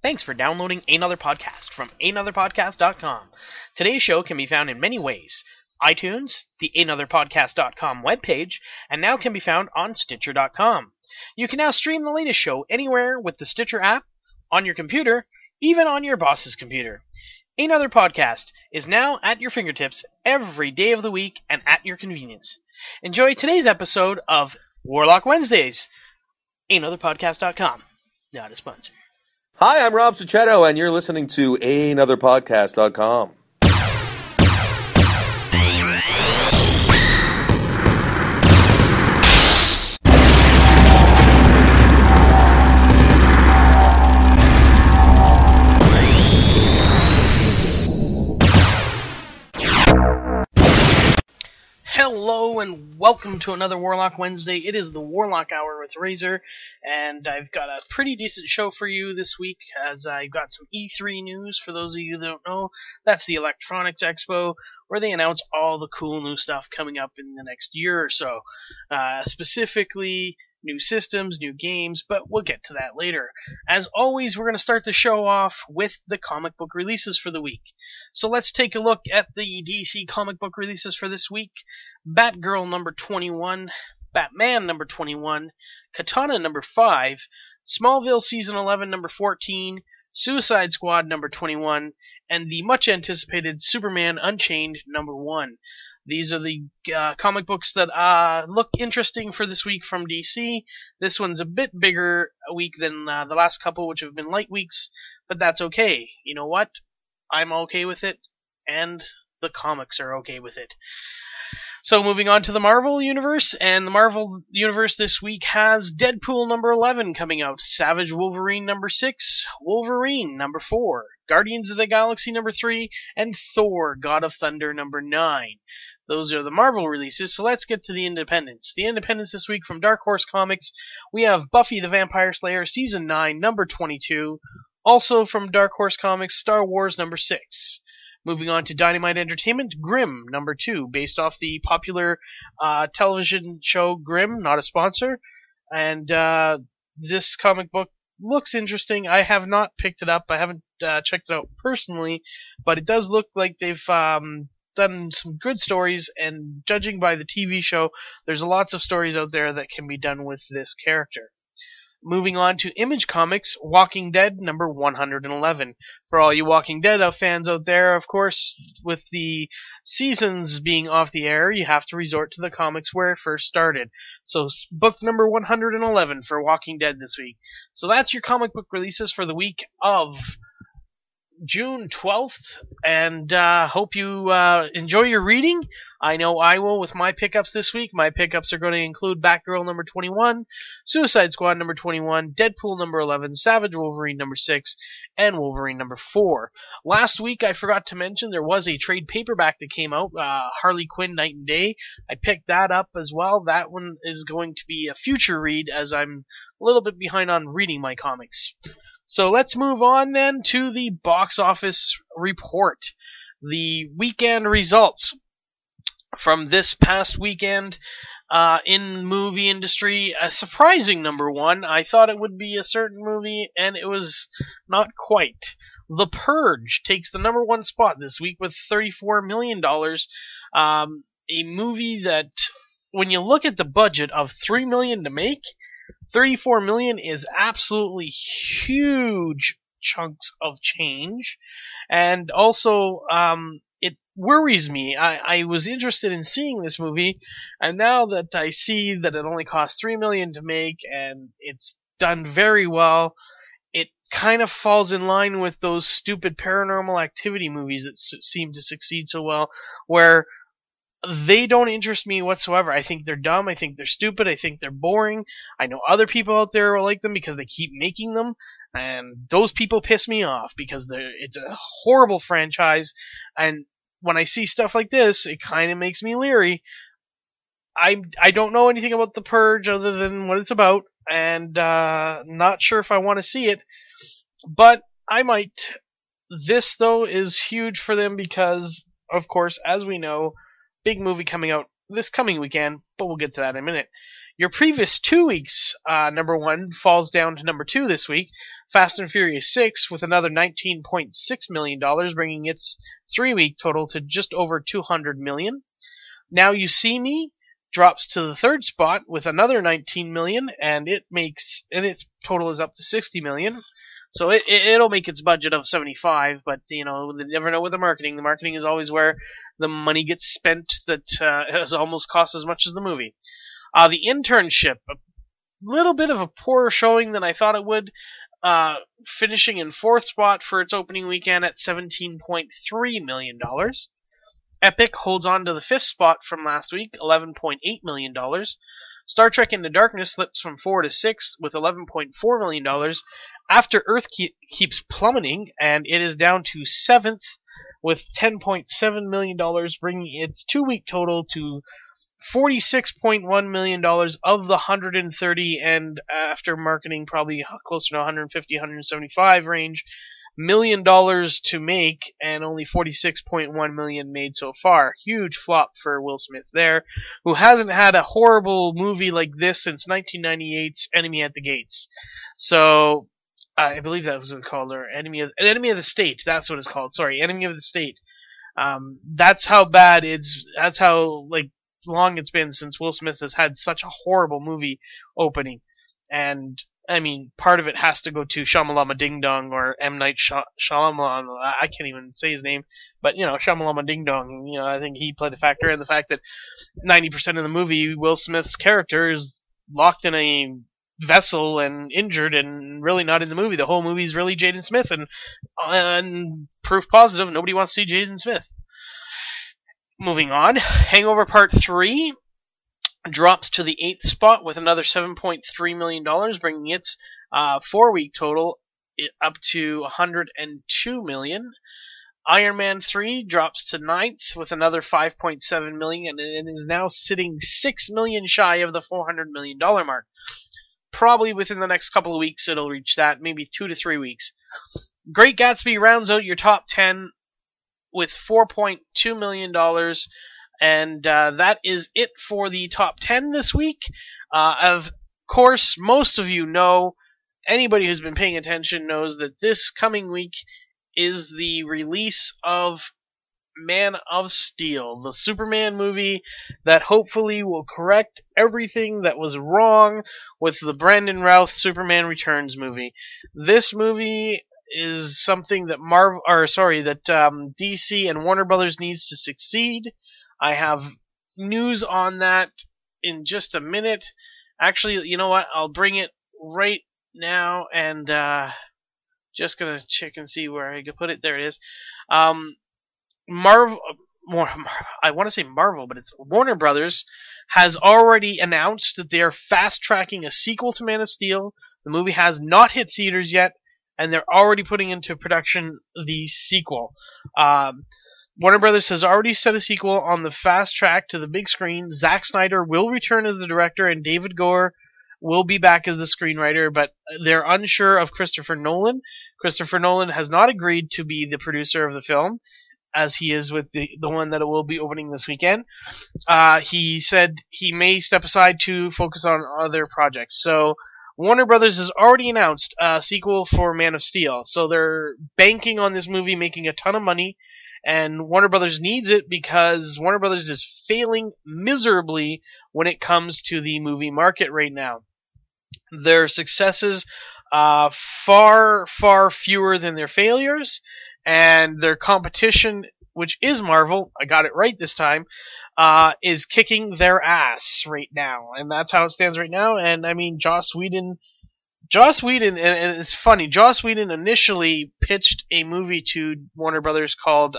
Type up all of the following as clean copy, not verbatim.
Thanks for downloading Ehnother Podcast from ehnotherpodcast.com. Today's show can be found in many ways. iTunes, the ehnotherpodcast.com webpage, and now can be found on Stitcher.com. You can now stream the latest show anywhere with the Stitcher app, on your computer, even on your boss's computer. Ehnother Podcast is now at your fingertips every day of the week and at your convenience. Enjoy today's episode of Warlock Wednesdays. ehnotherpodcast.com. Not a sponsor. Hi, I'm Rob Succhetto, and you're listening to Ehnotherpodcast.com. Hello and welcome to another Warlock Wednesday. It is the Warlock Hour with Rayzor, and I've got a pretty decent show for you this week, as I've got some E3 news. For those of you that don't know, that's the Electronics Expo, where they announce all the cool new stuff coming up in the next year or so. Specifically, new systems, new games, but we'll get to that later. As always, we're going to start the show off with the comic book releases for the week. So let's take a look at the DC comic book releases for this week. Batgirl number 21, Batman number 21, Katana number 5, Smallville season 11 number 14, Suicide Squad number 21, and the much anticipated Superman Unchained number 1. These are the comic books that look interesting for this week from DC. This one's a bit bigger a week than the last couple, which have been light weeks, but that's okay. You know what? I'm okay with it, and the comics are okay with it. So moving on to the Marvel Universe, and the Marvel Universe this week has Deadpool number 11 coming out, Savage Wolverine number 6, Wolverine number 4, Guardians of the Galaxy number 3, and Thor, God of Thunder number 9. Those are the Marvel releases, so let's get to the independents. The independents this week from Dark Horse Comics, we have Buffy the Vampire Slayer Season 9 number 22, also from Dark Horse Comics, Star Wars number 6. Moving on to Dynamite Entertainment, Grimm number 2, based off the popular television show Grimm, not a sponsor. And this comic book looks interesting. I have not picked it up. I haven't checked it out personally, but it does look like they've done some good stories, and judging by the TV show, there's lots of stories out there that can be done with this character. Moving on to Image Comics, Walking Dead number 111. For all you Walking Dead fans out there, of course, with the seasons being off the air, you have to resort to the comics where it first started. So book number 111 for Walking Dead this week. So that's your comic book releases for the week of June 12th, and hope you enjoy your reading. I know I will with my pickups this week. My pickups are going to include Batgirl number 21, Suicide Squad number 21, Deadpool number 11, Savage Wolverine number 6, and Wolverine number 4. Last week I forgot to mention there was a trade paperback that came out, Harley Quinn Night and Day. I picked that up as well. That one is going to be a future read, as I'm a little bit behind on reading my comics. So let's move on then to the box office report. The weekend results from this past weekend in the movie industry. A surprising number one. I thought it would be a certain movie, and it was not quite. The Purge takes the number one spot this week with $34 million. A movie that, when you look at the budget of $3 million to make, $34 million is absolutely huge chunks of change, and also it worries me. I was interested in seeing this movie, and now that I see that it only cost $3 million to make and it's done very well, it kind of falls in line with those stupid Paranormal Activity movies that seem to succeed so well, where they don't interest me whatsoever. I think they're dumb. I think they're stupid. I think they're boring. I know other people out there will like them because they keep making them, and those people piss me off because it's a horrible franchise, and when I see stuff like this, it kind of makes me leery. I don't know anything about The Purge other than what it's about, and not sure if I want to see it, but I might. This, though, is huge for them because, of course, as we know, big movie coming out this coming weekend, but we'll get to that in a minute. Your previous 2 weeks, number 1 falls down to number 2 this week. Fast and Furious 6 with another $19.6 million, bringing its 3-week total to just over $200 million. Now You See Me drops to the 3rd spot with another $19 million, and its total is up to $60 million. So it'll make its budget of 75, but you never know with the marketing. The marketing is always where the money gets spent that has almost cost as much as the movie. The Internship, a little bit of a poorer showing than I thought it would, finishing in 4th spot for its opening weekend at $17.3 million. Epic holds on to the 5th spot from last week, $11.8 million. Star Trek Into Darkness slips from 4 to 6 with $11.4 million. After Earth keeps plummeting, and it is down to 7th with $10.7 million, bringing its 2-week total to $46.1 million of the 130, and after marketing probably closer to 150, 175 range $million to make, and only $46.1 million made so far. Huge flop for Will Smith there, who hasn't had a horrible movie like this since 1998's Enemy at the Gates. So I believe that was what it was called, or Enemy of the State. That's what it's called. Sorry, Enemy of the State. That's how bad it's. That's how long it's been since Will Smith has had such a horrible movie opening. And I mean, part of it has to go to Shamalama Ding Dong, or M. Night Shyamalan. I can't even say his name, but Shamalama Ding Dong. I think he played a factor, and the fact that 90% of the movie, Will Smith's character is locked in a vessel and injured and really not in the movie. The whole movie is really Jaden Smith, and proof positive, nobody wants to see Jaden Smith. Moving on, Hangover Part 3 drops to the 8th spot with another $7.3 million, bringing its 4-week total up to $102 million. Iron Man 3 drops to 9th with another $5.7 million, and is now sitting $6 million shy of the $400 million mark. Probably within the next couple of weeks it'll reach that, maybe 2 to 3 weeks. Great Gatsby rounds out your top 10 with $4.2 million, and that is it for the top 10 this week. Of course, most of you know, anybody who's been paying attention knows that this coming week is the release of Man of Steel, the Superman movie that hopefully will correct everything that was wrong with the Brandon Routh Superman Returns movie. This movie is something that DC and Warner Brothers needs to succeed. I have news on that in just a minute. Actually, you know what? I'll bring it right now, and just gonna check and see where I can put it. There it is. I want to say Marvel, but it's Warner Brothers has already announced that they are fast-tracking a sequel to Man of Steel. The movie has not hit theaters yet, and they're already putting into production the sequel. Warner Brothers has already set a sequel on the fast track to the big screen. Zack Snyder will return as the director, and David Goyer will be back as the screenwriter, but they're unsure of Christopher Nolan. Christopher Nolan has not agreed to be the producer of the film, as he is with the one that it will be opening this weekend. He said he may step aside to focus on other projects. So Warner Brothers has already announced a sequel for Man of Steel. So they're banking on this movie making a ton of money, and Warner Brothers needs it because Warner Brothers is failing miserably when it comes to the movie market right now. Their successes far, far fewer than their failures, and their competition, which is Marvel, I got it right this time, is kicking their ass right now, and that's how it stands right now. And I mean, Joss Whedon, and it's funny, Joss Whedon initially pitched a movie to Warner Brothers called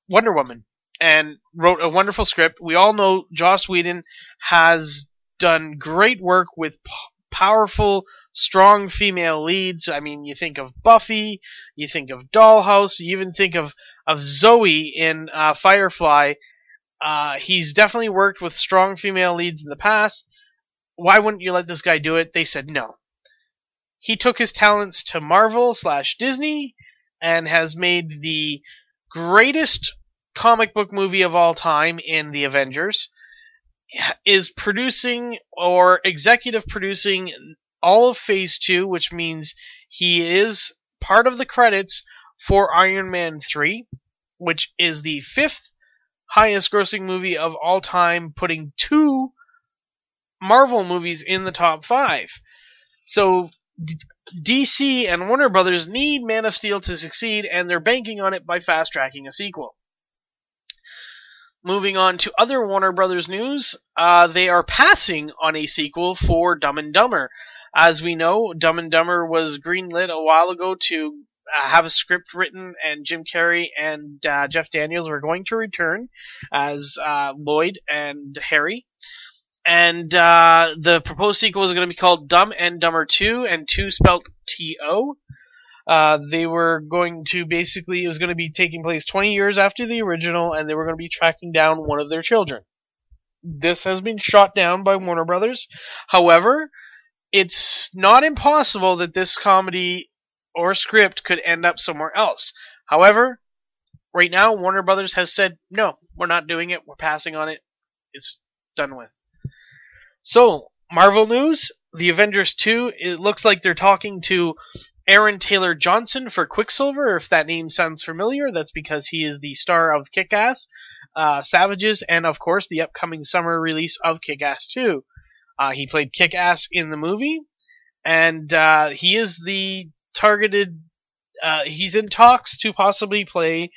Wonder Woman, and wrote a wonderful script. We all know Joss Whedon has done great work with powerful, strong female leads. I mean, you think of Buffy, you think of Dollhouse, you even think of Zoe in Firefly. He's definitely worked with strong female leads in the past. Why wouldn't you let this guy do it? They said no. He took his talents to Marvel / Disney and has made the greatest comic book movie of all time in the Avengers, is producing or executive producing all of Phase 2, which means he is part of the credits for Iron Man 3, which is the 5th highest grossing movie of all time, putting 2 Marvel movies in the top 5. So DC and Warner Brothers need Man of Steel to succeed, and they're banking on it by fast-tracking a sequel. Moving on to other Warner Brothers news, they are passing on a sequel for Dumb and Dumber. As we know, Dumb and Dumber was greenlit a while ago to have a script written, and Jim Carrey and Jeff Daniels were going to return as Lloyd and Harry. And the proposed sequel was going to be called Dumb and Dumber 2, and 2 spelled T-O. They were going to basically, it was going to be taking place 20 years after the original, and they were going to be tracking down one of their children. This has been shot down by Warner Brothers. However, it's not impossible that this comedy or script could end up somewhere else. However, right now, Warner Brothers has said, no, we're not doing it, we're passing on it, it's done with. So, Marvel news, the Avengers 2, it looks like they're talking to Aaron Taylor Johnson for Quicksilver. If that name sounds familiar, that's because he is the star of Kick-Ass, Savages, and of course the upcoming summer release of Kick-Ass 2. He played Kick-Ass in the movie, and he is the targeted, he's in talks to possibly play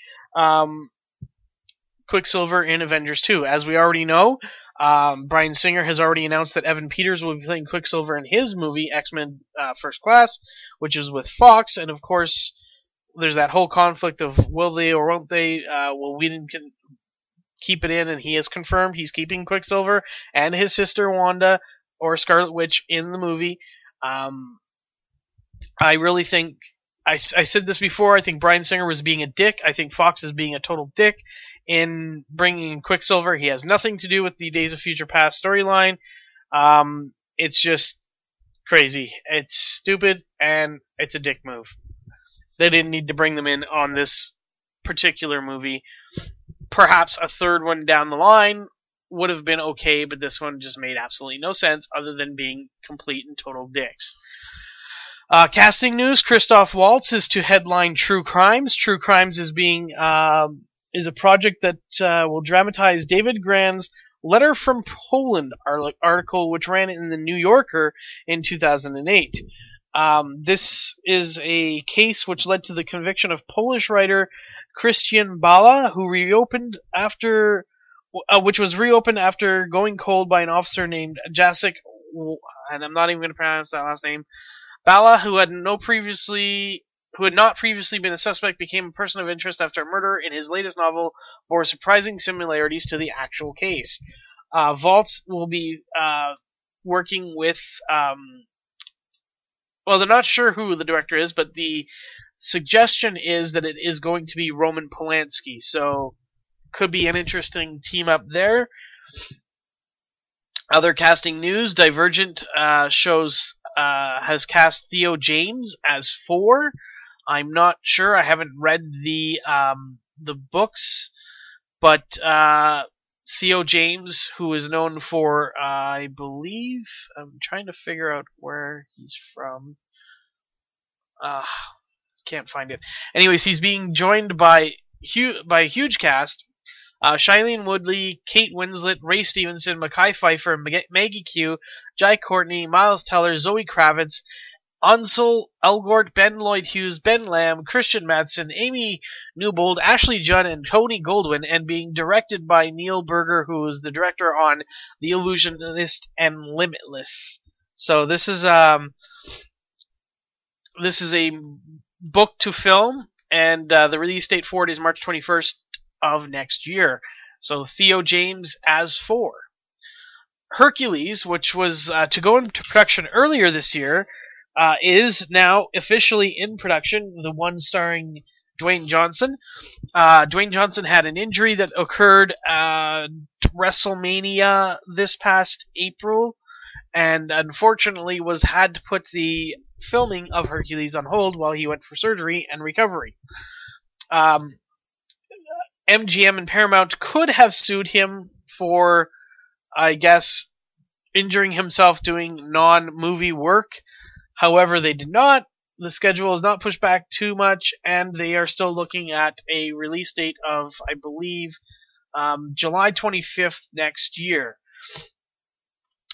Quicksilver in Avengers 2. As we already know, Bryan Singer has already announced that Evan Peters will be playing Quicksilver in his movie, X-Men First Class, which is with Fox, and of course, there's that whole conflict of will they or won't they, will Whedon keep it in, and he has confirmed he's keeping Quicksilver and his sister Wanda, or Scarlet Witch, in the movie. I really think, I said this before, I think Bryan Singer was being a dick. I think Fox is being a total dick in bringing in Quicksilver. He has nothing to do with the Days of Future Past storyline. It's just crazy. It's stupid, and it's a dick move. They didn't need to bring them in on this particular movie. Perhaps a third one down the line would have been okay, but this one just made absolutely no sense other than being complete and total dicks. Casting news, Christoph Waltz is to headline True Crimes. True Crimes is being is a project that will dramatize David Grann's Letter from Poland article, which ran in the New Yorker in 2008. This is a case which led to the conviction of Polish writer Christian Bala, who which was reopened after going cold by an officer named Jacek, and I'm not even going to pronounce that last name. Bala, who had not previously been a suspect, became a person of interest after a murder in his latest novel bore surprising similarities to the actual case. Waltz will be working with, well, they're not sure who the director is, but the suggestion is that it is going to be Roman Polanski, so could be an interesting team up there. Other casting news, Divergent has cast Theo James as 4. I'm not sure. I haven't read the books, but Theo James, who is known for, I believe, I'm trying to figure out where he's from. Can't find it. Anyways, he's being joined by a huge cast. Shailene Woodley, Kate Winslet, Ray Stevenson, Mekhi Phifer, Maggie Q, Jai Courtney, Miles Teller, Zoe Kravitz, Ansel Elgort, Ben Lloyd Hughes, Ben Lamb, Christian Madsen, Amy Newbold, Ashley Judd, and Tony Goldwyn, and being directed by Neil Berger, who is the director on The Illusionist and Limitless. So this is a book to film, and the release date for it is March 21st of next year. So Theo James as 4. Hercules, which was to go into production earlier this year, is now officially in production, the one starring Dwayne Johnson. Dwayne Johnson had an injury that occurred at WrestleMania this past April, and unfortunately had to put the filming of Hercules on hold while he went for surgery and recovery. MGM and Paramount could have sued him for, I guess, injuring himself doing non-movie work. However, they did not. The schedule is not pushed back too much, and they are still looking at a release date of, I believe, July 25th next year.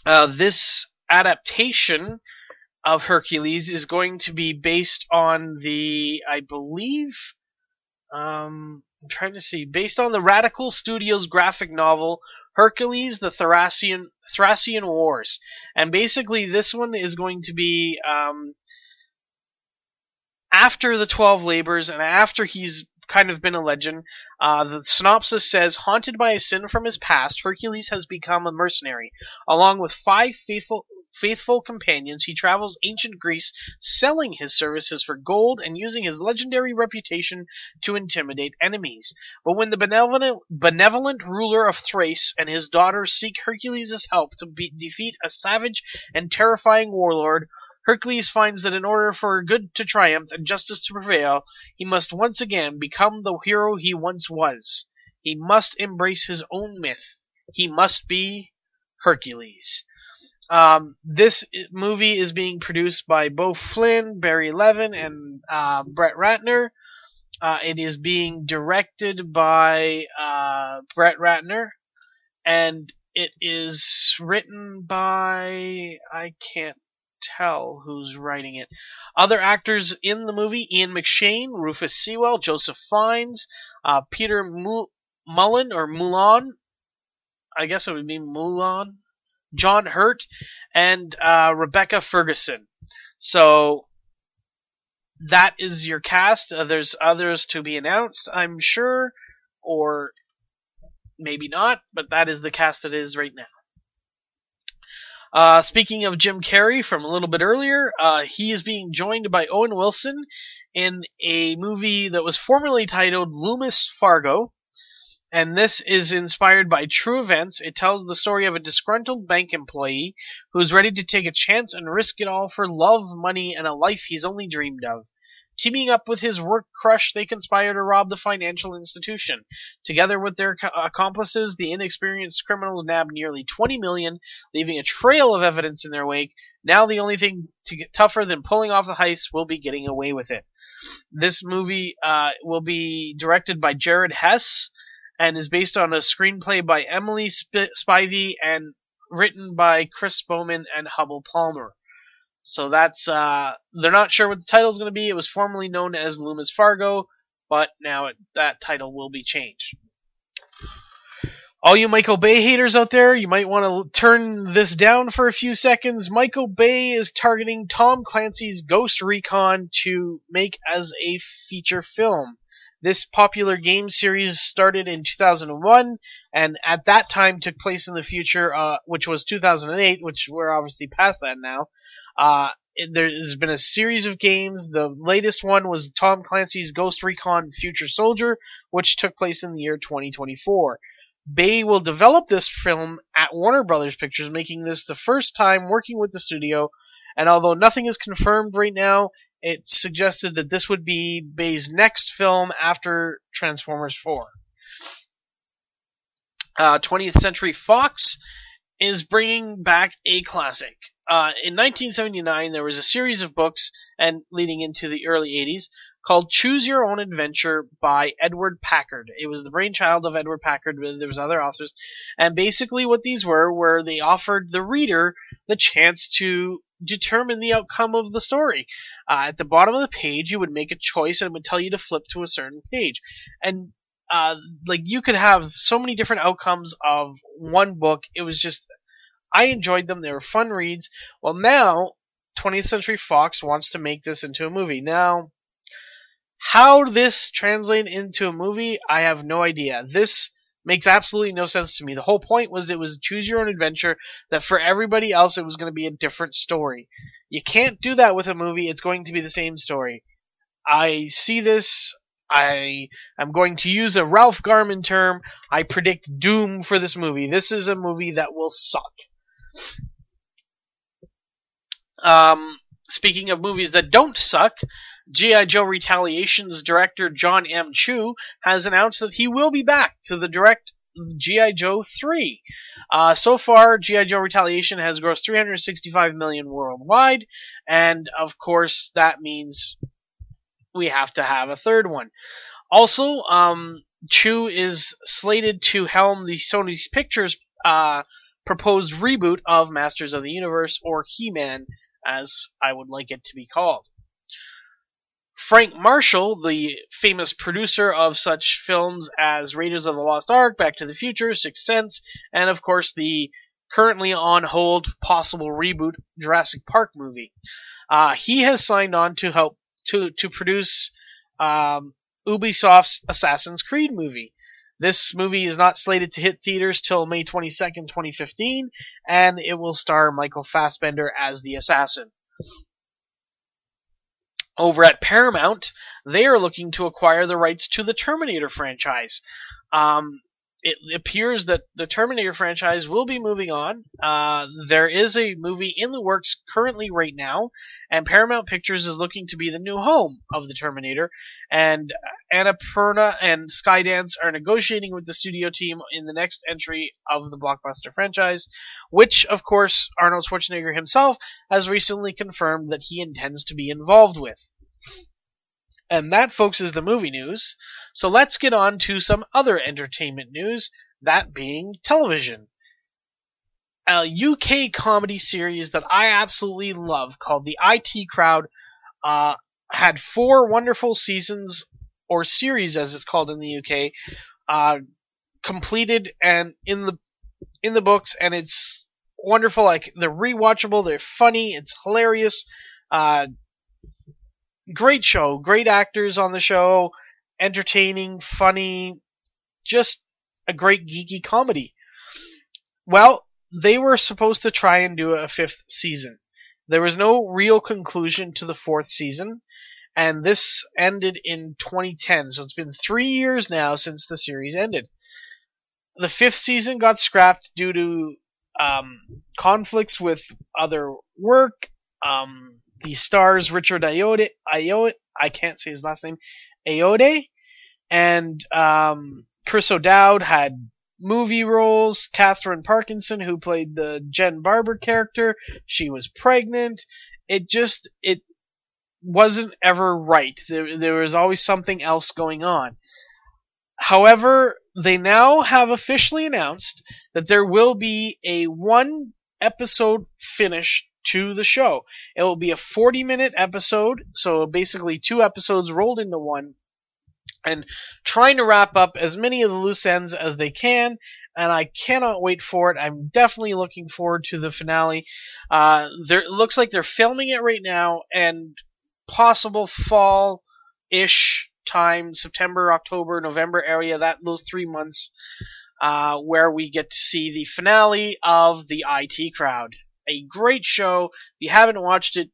This adaptation of Hercules is going to be based on the, I believe, I'm trying to see, based on the Radical Studios graphic novel Hercules: The Thracian Wars. And basically this one is going to be after the 12 Labors and after he's kind of been a legend. The synopsis says, haunted by a sin from his past, Hercules has become a mercenary. Along with 5 faithful companions, he travels ancient Greece, selling his services for gold and using his legendary reputation to intimidate enemies. But when the benevolent ruler of Thrace and his daughters seek Hercules' help to defeat a savage and terrifying warlord, Hercules finds that in order for good to triumph and justice to prevail, he must once again become the hero he once was. He must embrace his own myth. He must be Hercules. This movie is being produced by Beau Flynn, Barry Levin, and Brett Ratner. It is being directed by Brett Ratner, and it is written by, I can't tell who's writing it. Other actors in the movie: Ian McShane, Rufus Sewell, Joseph Fiennes, Peter Mullen, or Mulan, I guess it would be Mulan, John Hurt, and Rebecca Ferguson. So that is your cast. There's others to be announced, I'm sure, or maybe not, but that is the cast it is right now. Speaking of Jim Carrey from a little bit earlier, he is being joined by Owen Wilson in a movie that was formerly titled Loomis Fargo, and this is inspired by true events. It tells the story of a disgruntled bank employee who is ready to take a chance and risk it all for love, money, and a life he's only dreamed of. Teaming up with his work crush, they conspire to rob the financial institution. Together with their accomplices, the inexperienced criminals nab nearly $20 million, leaving a trail of evidence in their wake. Now the only thing to get tougher than pulling off the heist will be getting away with it. This movie will be directed by Jared Hess and is based on a screenplay by Emily Spivey and written by Chris Bowman and Hubble Palmer. So that's, they're not sure what the title is going to be. It was formerly known as Loomis Fargo, but now that title will be changed. All you Michael Bay haters out there, you might want to turn this down for a few seconds. Michael Bay is targeting Tom Clancy's Ghost Recon to make as a feature film. This popular game series started in 2001, and at that time took place in the future, which was 2008, which we're obviously past that now. There's been a series of games. The latest one was Tom Clancy's Ghost Recon Future Soldier, which took place in the year 2024. Bay will develop this film at Warner Brothers Pictures, making this the first time working with the studio, and although nothing is confirmed right now, it's suggested that this would be Bay's next film after Transformers 4. 20th Century Fox is bringing back a classic. In 1979, there was a series of books, and leading into the early 80s, called Choose Your Own Adventure by Edward Packard. It was the brainchild of Edward Packard. There was other authors. And basically what these were they offered the reader the chance to determine the outcome of the story. At the bottom of the page, you would make a choice, and it would tell you to flip to a certain page. And you could have so many different outcomes of one book. It was just, I enjoyed them. They were fun reads. Well, now 20th Century Fox wants to make this into a movie. Now, how this translates into a movie, I have no idea. This makes absolutely no sense to me. The whole point was it was choose your own adventure, that for everybody else it was going to be a different story. You can't do that with a movie. It's going to be the same story. I see this. I am going to use a Ralph Garman term. I predict doom for this movie. This is a movie that will suck. Speaking of movies that don't suck, G.I. Joe Retaliation's director John M. Chu has announced that he will be back to direct G.I. Joe 3. So far, G.I. Joe Retaliation has grossed $365 million worldwide, and of course that means we have to have a third one. Also, Chu is slated to helm the Sony Pictures proposed reboot of Masters of the Universe, or He-Man, as I would like it to be called. Frank Marshall, the famous producer of such films as Raiders of the Lost Ark, Back to the Future, Sixth Sense, and of course the currently on hold possible reboot Jurassic Park movie, he has signed on to help to produce Ubisoft's Assassin's Creed movie. This movie is not slated to hit theaters till May 22nd, 2015, and it will star Michael Fassbender as the assassin. Over at Paramount, they are looking to acquire the rights to the Terminator franchise. It appears that the Terminator franchise will be moving on. There is a movie in the works currently right now, and Paramount Pictures is looking to be the new home of the Terminator, and Annapurna and Skydance are negotiating with the studio team in the next entry of the blockbuster franchise, which, of course, Arnold Schwarzenegger himself has recently confirmed that he intends to be involved with. And that, folks, is the movie news. So let's get on to some other entertainment news, that being television. A UK comedy series that I absolutely love called The IT Crowd had 4 wonderful seasons, or series as it's called in the UK, completed and in the books, and it's wonderful. Like, they're rewatchable, they're funny, it's hilarious. Great show, great actors on the show, entertaining, funny, just a great geeky comedy. Well, they were supposed to try and do a 5th season. There was no real conclusion to the 4th season, and this ended in 2010, so it's been 3 years now since the series ended. The 5th season got scrapped due to conflicts with other work. The stars Richard Ayoade, I can't say his last name, Ayoade, and Chris O'Dowd had movie roles. Catherine Parkinson, who played the Jen Barber character, she was pregnant. It wasn't ever right. There was always something else going on. However, they now have officially announced that there will be a 1-episode finish to the show. It will be a 40-minute episode, so basically 2 episodes rolled into one, and trying to wrap up as many of the loose ends as they can, and I cannot wait for it. I'm definitely looking forward to the finale. It looks like they're filming it right now, and possible fall-ish time, September, October, November area, those 3 months, where we get to see the finale of The IT Crowd. A great show. If you haven't watched it,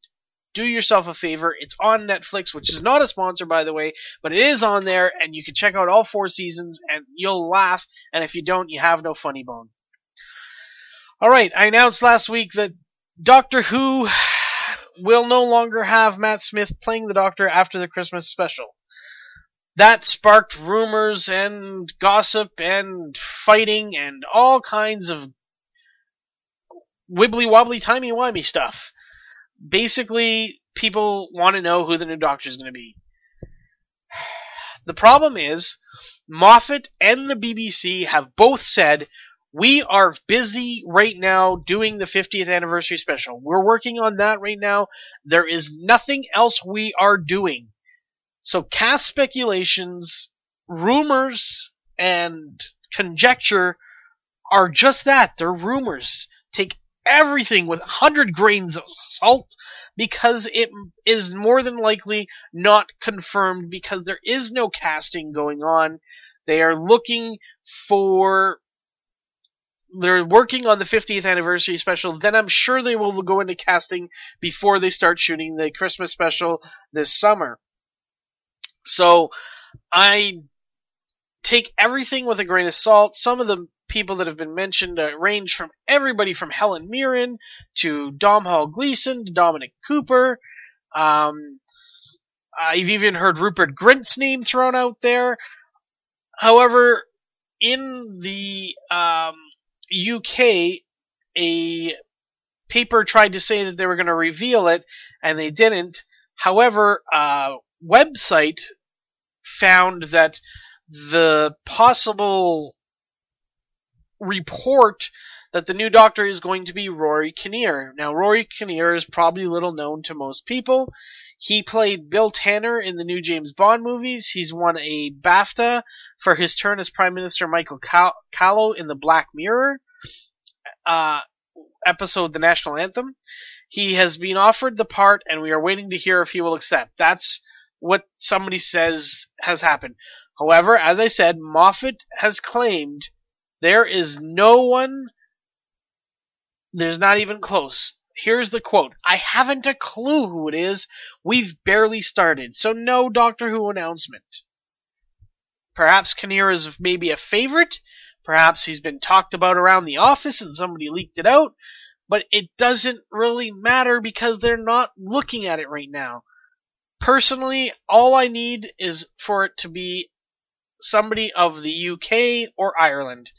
do yourself a favor. It's on Netflix, which is not a sponsor, by the way, but it is on there, and you can check out all 4 seasons, and you'll laugh, and if you don't, you have no funny bone. Alright, I announced last week that Doctor Who will no longer have Matt Smith playing the Doctor after the Christmas special. That sparked rumors and gossip and fighting and all kinds of wibbly-wobbly, timey-wimey stuff. Basically, people want to know who the new Doctor is going to be. The problem is, Moffat and the BBC have both said, we are busy right now doing the 50th anniversary special. We're working on that right now. There is nothing else we are doing. So cast speculations, rumors, and conjecture are just that. They're rumors. Take everything with 100 grains of salt, because it is more than likely not confirmed, because there is no casting going on. They're working on the 50th anniversary special. Then I'm sure they will go into casting before they start shooting the Christmas special this summer. So I take everything with a grain of salt. Some of the people that have been mentioned range from everybody from Helen Mirren to Domhnall Gleeson to Dominic Cooper. I've even heard Rupert Grint's name thrown out there. However, in the UK, a paper tried to say that they were going to reveal it, and they didn't. However, a website found that the possible report that the new Doctor is going to be Rory Kinnear. Now, Rory Kinnear is probably little known to most people. He played Bill Tanner in the new James Bond movies. He's won a BAFTA for his turn as Prime Minister Michael Callow in the Black Mirror episode, The National Anthem. He has been offered the part, and we are waiting to hear if he will accept. That's what somebody says has happened. However, as I said, Moffat has claimed there is no one, there's not even close. Here's the quote: "I haven't a clue who it is. We've barely started, so no Doctor Who announcement." Perhaps Kinnear is maybe a favorite. Perhaps he's been talked about around the office and somebody leaked it out. But it doesn't really matter because they're not looking at it right now. Personally, all I need is for it to be somebody of the UK or Ireland.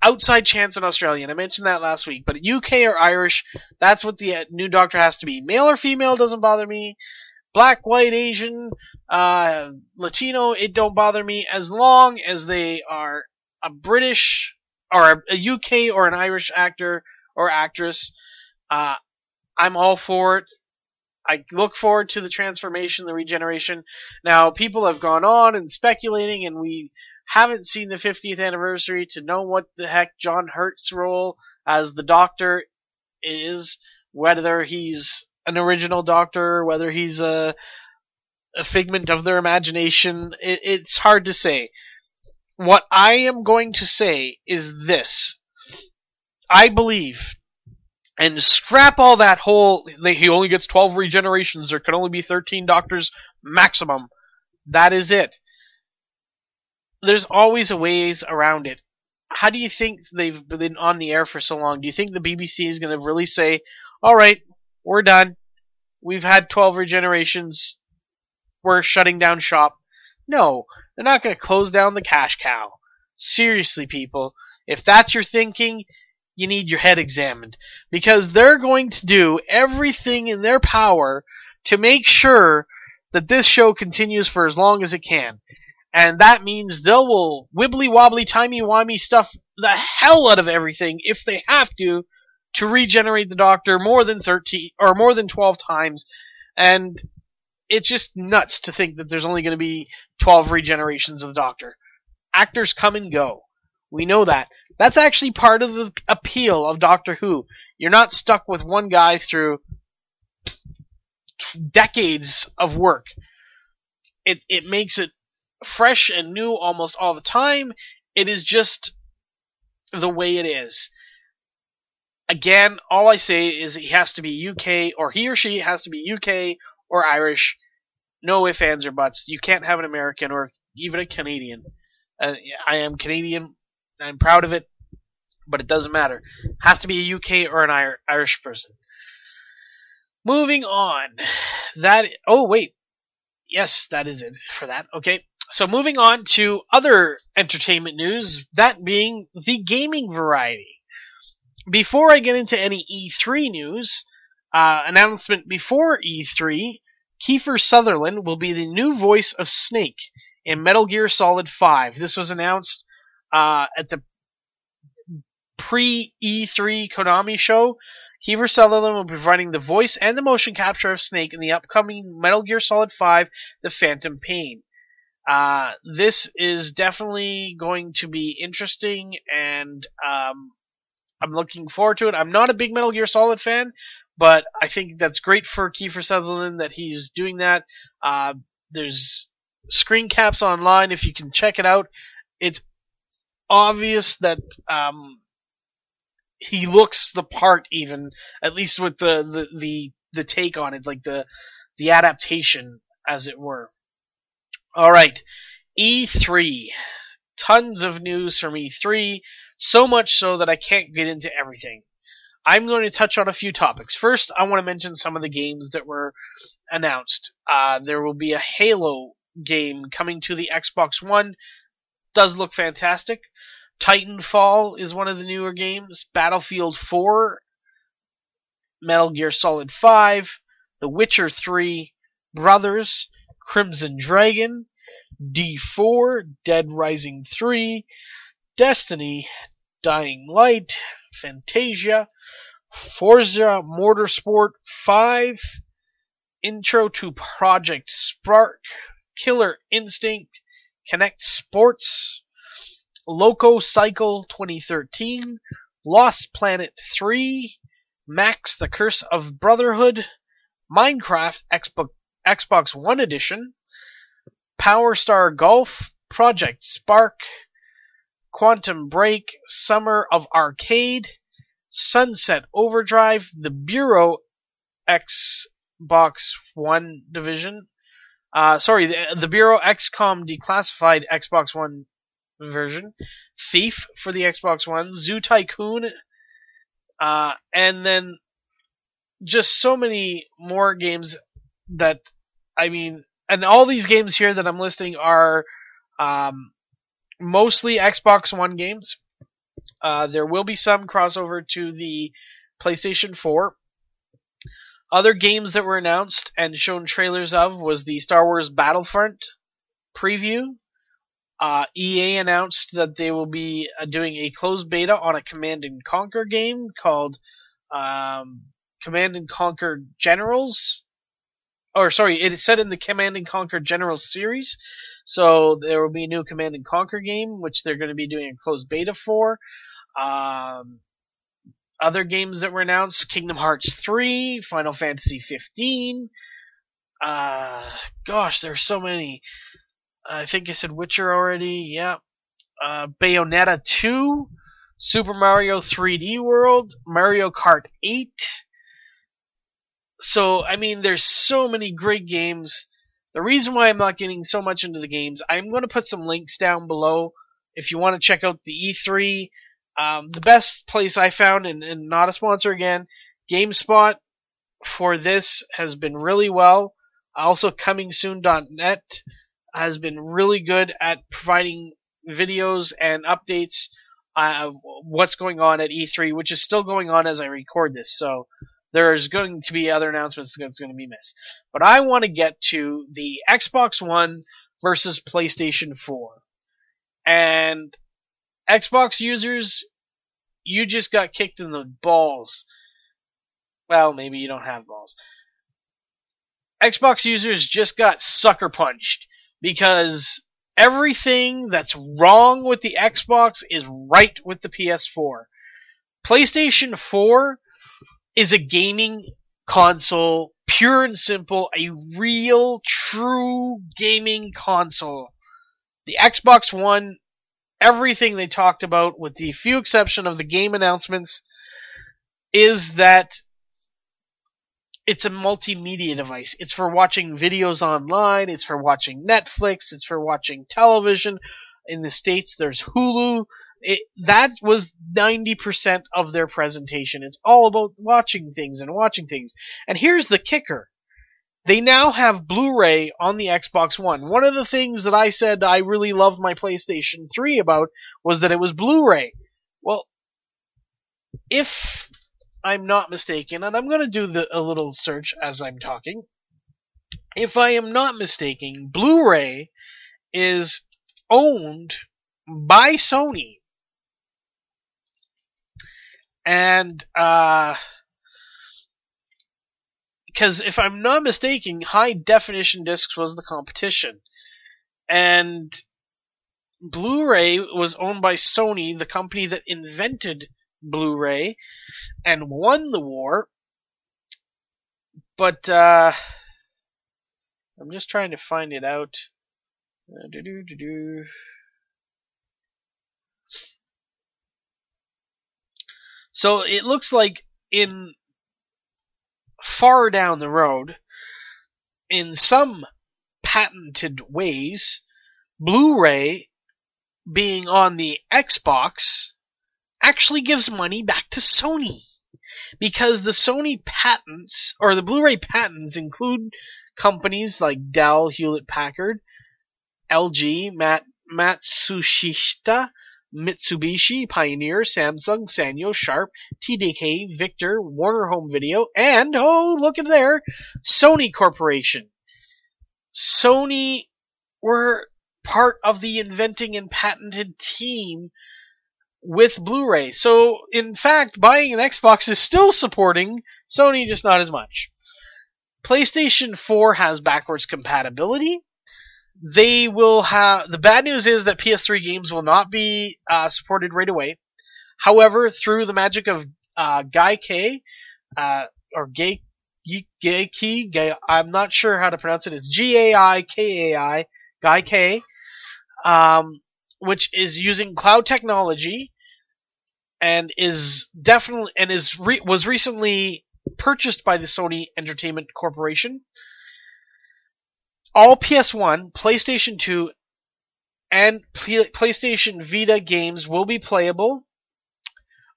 Outside chance in Australia, and I mentioned that last week, but UK or Irish, that's what the new Doctor has to be. Male or female doesn't bother me. Black, white, Asian, Latino, it don't bother me as long as they are a British or a UK or an Irish actor or actress. I'm all for it. I look forward to the transformation, the regeneration. Now, people have gone on and speculating, and we haven't seen the 50th anniversary to know what the heck John Hurt's role as the Doctor is, whether he's an original Doctor, whether he's a figment of their imagination. It's hard to say. What I am going to say is this. I believe, and scrap all that whole, he only gets 12 regenerations, there can only be 13 Doctors maximum. That is it. There's always a ways around it. How do you think they've been on the air for so long? Do you think the BBC is going to really say, alright, we're done. We've had 12 regenerations. We're shutting down shop. No, they're not going to close down the cash cow. Seriously, people, if that's your thinking, you need your head examined. Because they're going to do everything in their power to make sure that this show continues for as long as it can. And that means they will wibbly-wobbly, timey-wimey stuff the hell out of everything if they have to regenerate the Doctor more than 13 or more than 12 times. And it's just nuts to think that there's only going to be 12 regenerations of the Doctor. Actors come and go. We know that. That's actually part of the appeal of Doctor Who. You're not stuck with one guy through decades of work. It makes it fresh and new almost all the time. It is just the way it is. Again, all I say is he has to be UK, or he or she has to be UK or Irish. No ifs, ands, or buts. You can't have an American or even a Canadian. I am Canadian. I'm proud of it, but it doesn't matter. Has to be a UK or an Irish person. Moving on. Oh, wait. Yes, that is it for that. Okay. So moving on to other entertainment news, that being the gaming variety. Before I get into any E3 news, announcement before E3, Kiefer Sutherland will be the new voice of Snake in Metal Gear Solid 5. This was announced at the pre-E3 Konami show. Kiefer Sutherland will be providing the voice and the motion capture of Snake in the upcoming Metal Gear Solid 5, The Phantom Pain. This is definitely going to be interesting, and I'm looking forward to it. I'm not a big Metal Gear Solid fan, but I think that's great for Kiefer Sutherland that he's doing that. There's screen caps online if you can check it out. It's obvious that he looks the part, even at least with the take on it, like the adaptation, as it were. Alright, E3. Tons of news from E3, so much so that I can't get into everything. I'm going to touch on a few topics. First, I want to mention some of the games that were announced. There will be a Halo game coming to the Xbox One. Does look fantastic. Titanfall is one of the newer games. Battlefield 4, Metal Gear Solid 5, The Witcher 3, Brothers, Crimson Dragon, D4, Dead Rising 3, Destiny, Dying Light, Fantasia, Forza Motorsport 5, Intro to Project Spark, Killer Instinct, Connect Sports, Loco Cycle 2013, Lost Planet 3, Max the Curse of Brotherhood, Minecraft Xbox One Edition, Power Star Golf, Project Spark, Quantum Break, Summer of Arcade, Sunset Overdrive, The Bureau Xbox One Division, the Bureau XCOM Declassified Xbox One version, Thief for the Xbox One, Zoo Tycoon, and then just so many more games that, and all these games here that I'm listing are mostly Xbox One games. There will be some crossover to the PlayStation 4. Other games that were announced and shown trailers of was the Star Wars Battlefront preview. EA announced that they will be doing a closed beta on a Command & Conquer game called Command & Conquer Generals. It is set in the Command & Conquer Generals series. So there will be a new Command & Conquer game, which they're going to be doing a closed beta for. Other games that were announced, Kingdom Hearts 3, Final Fantasy 15. There's so many. I think I said Witcher already, yeah. Bayonetta 2, Super Mario 3D World, Mario Kart 8. So, there's so many great games. The reason why I'm not getting so much into the games, I'm going to put some links down below if you want to check out the E3. The best place I found, and not a sponsor again, GameSpot for this has been really well. Also, ComingSoon.net has been really good at providing videos and updates of what's going on at E3, which is still going on as I record this. So there's going to be other announcements that's going to be missed. But I want to get to the Xbox One versus PlayStation 4. And Xbox users, you just got kicked in the balls. Well, maybe you don't have balls. Xbox users just got sucker punched because everything that's wrong with the Xbox is right with the PS4. PlayStation 4 is a gaming console, pure and simple, a real, true gaming console. The Xbox One, everything they talked about, with the few exception of the game announcements, is that it's a multimedia device. It's for watching videos online, it's for watching Netflix, it's for watching television. In the States, there's Hulu. That was 90% of their presentation. It's all about watching things and watching things. And here's the kicker. They now have Blu-ray on the Xbox One. One of the things that I said I really loved my PlayStation 3 about was that it was Blu-ray. Well, if I'm not mistaken, and I'm going to do a little search as I'm talking, if I am not mistaken, Blu-ray is owned by Sony. And, because if I'm not mistaken, high definition discs was the competition. And Blu-ray was owned by Sony, the company that invented Blu-ray, and won the war. But, I'm just trying to find it out. So it looks like in far down the road, in some patented ways, Blu-ray being on the Xbox actually gives money back to Sony. because the Sony patents, or the Blu-ray patents, include companies like Dell, Hewlett-Packard, LG, Matsushita, Mitsubishi, Pioneer, Samsung, Sanyo, Sharp, TDK, Victor, Warner Home Video, and, oh, look at there, Sony Corporation. Sony were part of the inventing and patented team with Blu-ray. So, in fact, buying an Xbox is still supporting Sony, just not as much. PlayStation 4 has backwards compatibility. They will have... The bad news is that PS3 games will not be supported right away. However, through the magic of Gaikai, or Gaikai, I'm not sure how to pronounce it. It's Gaikai, Gaikai, which is using cloud technology and is definitely was recently purchased by the Sony Entertainment Corporation. All PS1, PlayStation 2, and PlayStation Vita games will be playable.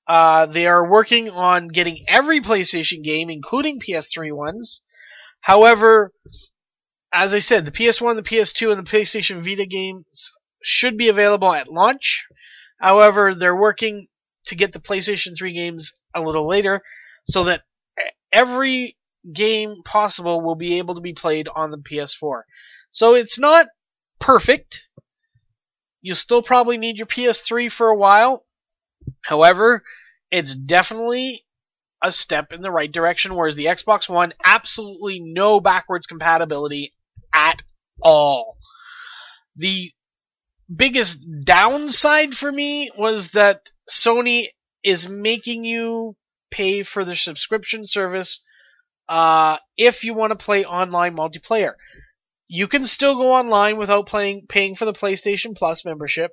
They are working on getting every PlayStation game, including PS3 ones. However, as I said, the PS1, the PS2, and the PlayStation Vita games should be available at launch. However, they're working to get the PlayStation 3 games a little later so that every game possible will be able to be played on the PS4. So it's not perfect. You'll still probably need your PS3 for a while. However, it's definitely a step in the right direction, whereas the Xbox One, absolutely no backwards compatibility at all. The biggest downside for me was that Sony is making you pay for their subscription service if you want to play online multiplayer. You can still go online without paying for the PlayStation Plus membership.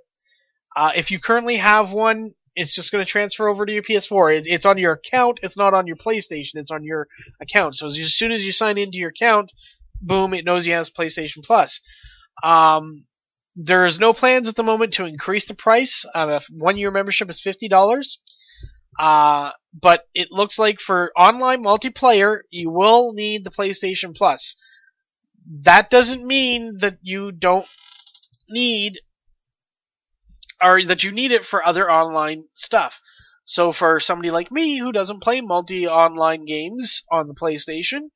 If you currently have one, it's just going to transfer over to your PS4. It's on your account. It's not on your PlayStation. It's on your account. So as soon as you sign into your account, boom, it knows you have PlayStation Plus. There's no plans at the moment to increase the price. A one-year membership is $50. But it looks like for online multiplayer, you will need the PlayStation Plus. That doesn't mean that you don't need, or that you need it for other online stuff. So for somebody like me who doesn't play multi-online games on the PlayStation,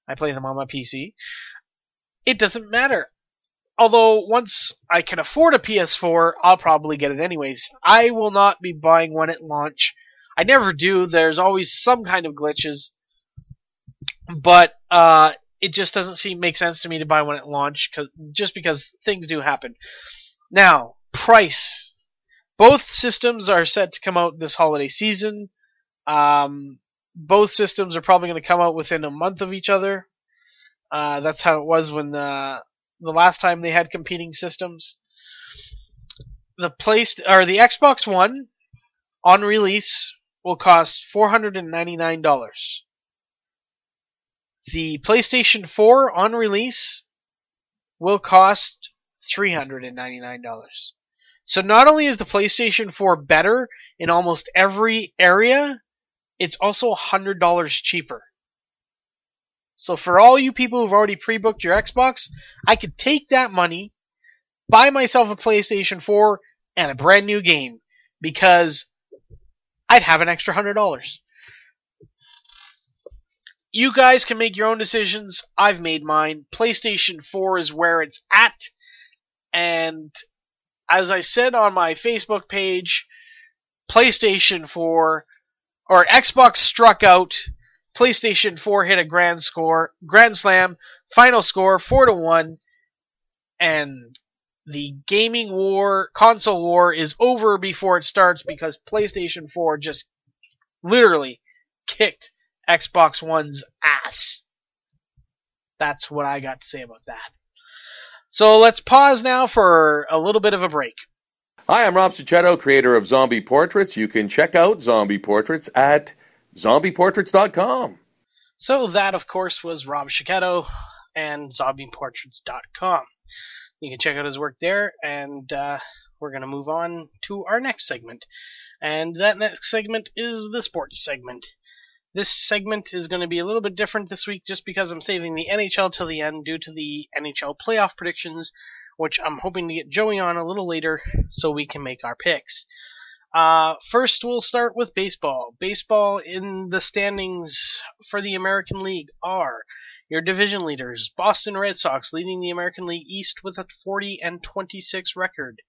I play them on my PC, it doesn't matter. Although once I can afford a PS4, I'll probably get it anyways. I will not be buying one at launch. I never do. There's always some kind of glitches. But it just doesn't make sense to me to buy one at launch, just because things do happen. Now, price. Both systems are set to come out this holiday season. Both systems are probably going to come out within a month of each other. That's how it was when the last time they had competing systems. The Xbox One on release will cost $499. The PlayStation 4 on release will cost $399. So not only is the PlayStation 4 better in almost every area, it's also $100 cheaper. So for all you people who've already pre-booked your Xbox, I could take that money, buy myself a PlayStation 4 and a brand new game, because I'd have an extra $100. You guys can make your own decisions. I've made mine. PlayStation 4 is where it's at. And as I said on my Facebook page, PlayStation 4, or Xbox struck out. PlayStation 4 hit a grand slam, final score 4-1, and the gaming war, console war is over before it starts, because PlayStation 4 just literally kicked Xbox One's ass. That's what I got to say about that. So let's pause now for a little bit of a break. Hi, I'm Rob Cicchetto, creator of Zombie Portraits. You can check out Zombie Portraits at zombieportraits.com. So that, of course, was Rob Cicchetto and zombieportraits.com. You can check out his work there, and we're going to move on to our next segment. And that next segment is the sports segment. This segment is going to be a little bit different this week just because I'm saving the NHL till the end due to the NHL playoff predictions, which I'm hoping to get Joey on a little later so we can make our picks. First, we'll start with baseball. Baseball in the standings for the American League are your division leaders, Boston Red Sox leading the American League East with a 40-26 record.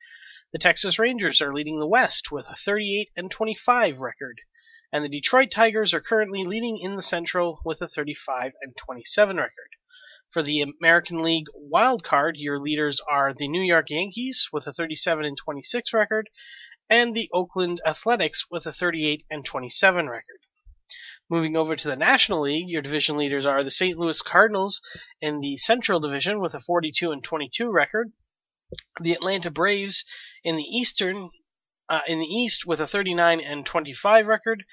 The Texas Rangers are leading the West with a 38-25 record. And the Detroit Tigers are currently leading in the Central with a 35-27 record. For the American League Wild Card, your leaders are the New York Yankees with a 37-26 record, and the Oakland Athletics with a 38-27 record. Moving over to the National League, your division leaders are the St. Louis Cardinals in the Central Division with a 42-22 record, the Atlanta Braves in the East with a 39-25 record,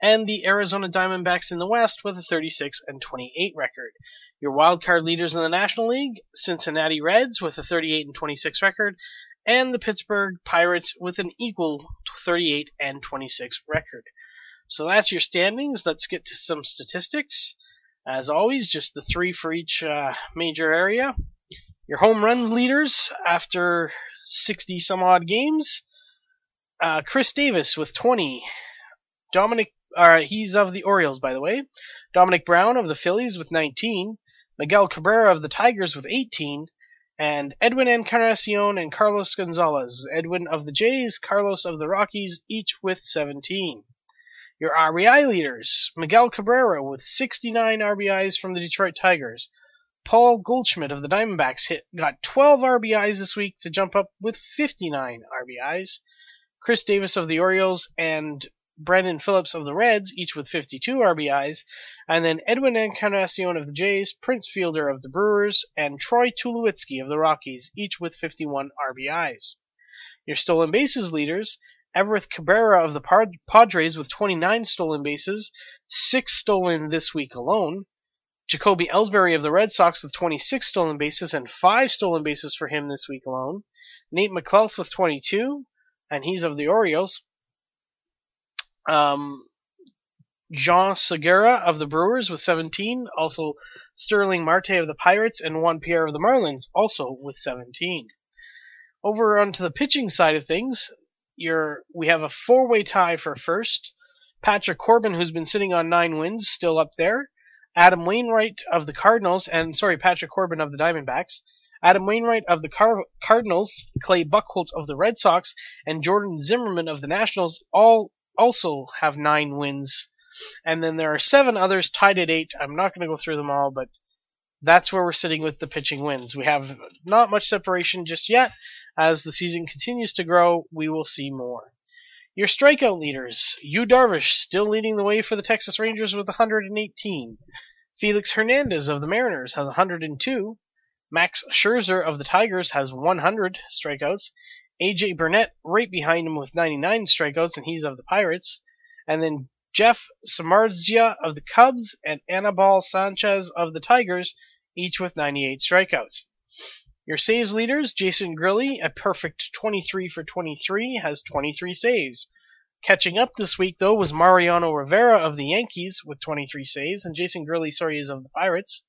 and the Arizona Diamondbacks in the West with a 36-28 record. Your wildcard leaders in the National League, Cincinnati Reds with a 38-26 record, and the Pittsburgh Pirates with an equal 38-26 record. So that's your standings. Let's get to some statistics. As always, just the three for each major area. Your home run leaders after 60 some odd games. Chris Davis with 20. He's of the Orioles, by the way. Dominic Brown of the Phillies with 19. Miguel Cabrera of the Tigers with 18. And Edwin Encarnacion and Carlos Gonzalez. Edwin of the Jays, Carlos of the Rockies, each with 17. Your RBI leaders. Miguel Cabrera with 69 RBIs from the Detroit Tigers. Paul Goldschmidt of the Diamondbacks got 12 RBIs this week to jump up with 59 RBIs. Chris Davis of the Orioles and Brandon Phillips of the Reds, each with 52 RBIs, and then Edwin Encarnacion of the Jays, Prince Fielder of the Brewers, and Troy Tulowitzki of the Rockies, each with 51 RBIs. Your stolen bases leaders, Everett Cabrera of the Padres with 29 stolen bases, 6 stolen this week alone. Jacoby Ellsbury of the Red Sox with 26 stolen bases and 5 stolen bases for him this week alone. Nate McLelth with 22, and he's of the Orioles. Jean Segura of the Brewers with 17. Also Sterling Marte of the Pirates and Juan Pierre of the Marlins, also with 17. Over onto the pitching side of things, we have a 4-way tie for first. Patrick Corbin, who's been sitting on 9 wins, still up there. Adam Wainwright of the Cardinals, Patrick Corbin of the Diamondbacks. Adam Wainwright of the Cardinals, Clay Buchholz of the Red Sox, and Jordan Zimmerman of the Nationals all also have 9 wins. And then there are 7 others tied at 8. I'm not going to go through them all, but that's where we're sitting with the pitching wins. We have not much separation just yet. As the season continues to grow, we will see more. Your strikeout leaders, Yu Darvish still leading the way for the Texas Rangers with 118. Felix Hernandez of the Mariners has 102. Max Scherzer of the Tigers has 100 strikeouts. AJ Burnett right behind him with 99 strikeouts, and he's of the Pirates. And then Jeff Samardzija of the Cubs and Anibal Sanchez of the Tigers, each with 98 strikeouts. Your saves leaders, Jason Grilli, a perfect 23 for 23, has 23 saves. Catching up this week, though, was Mariano Rivera of the Yankees with 23 saves, and Jason Grilli, is of the Pirates.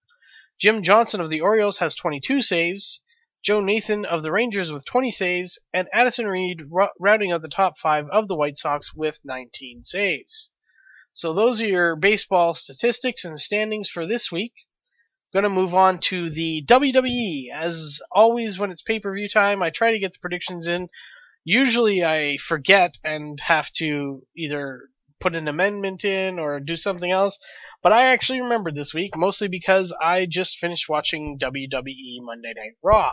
Jim Johnson of the Orioles has 22 saves. Joe Nathan of the Rangers with 20 saves, and Addison Reed rounding out the top 5 of the White Sox with 19 saves. So those are your baseball statistics and standings for this week. Going to move on to the WWE. As always, when it's pay-per-view time, I try to get the predictions in. Usually I forget and have to either put an amendment in or do something else, but I actually remembered this week, mostly because I just finished watching WWE Monday Night Raw.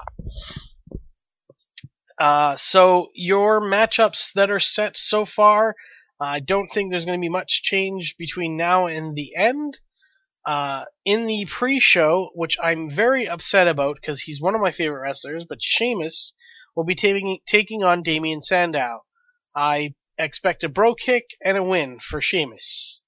So your matchups that are set so far, I don't think there's going to be much change between now and the end. In the pre-show, which I'm very upset about because he's one of my favorite wrestlers, but Sheamus will be taking on Damien Sandow. I expect a bro kick and a win for Sheamus.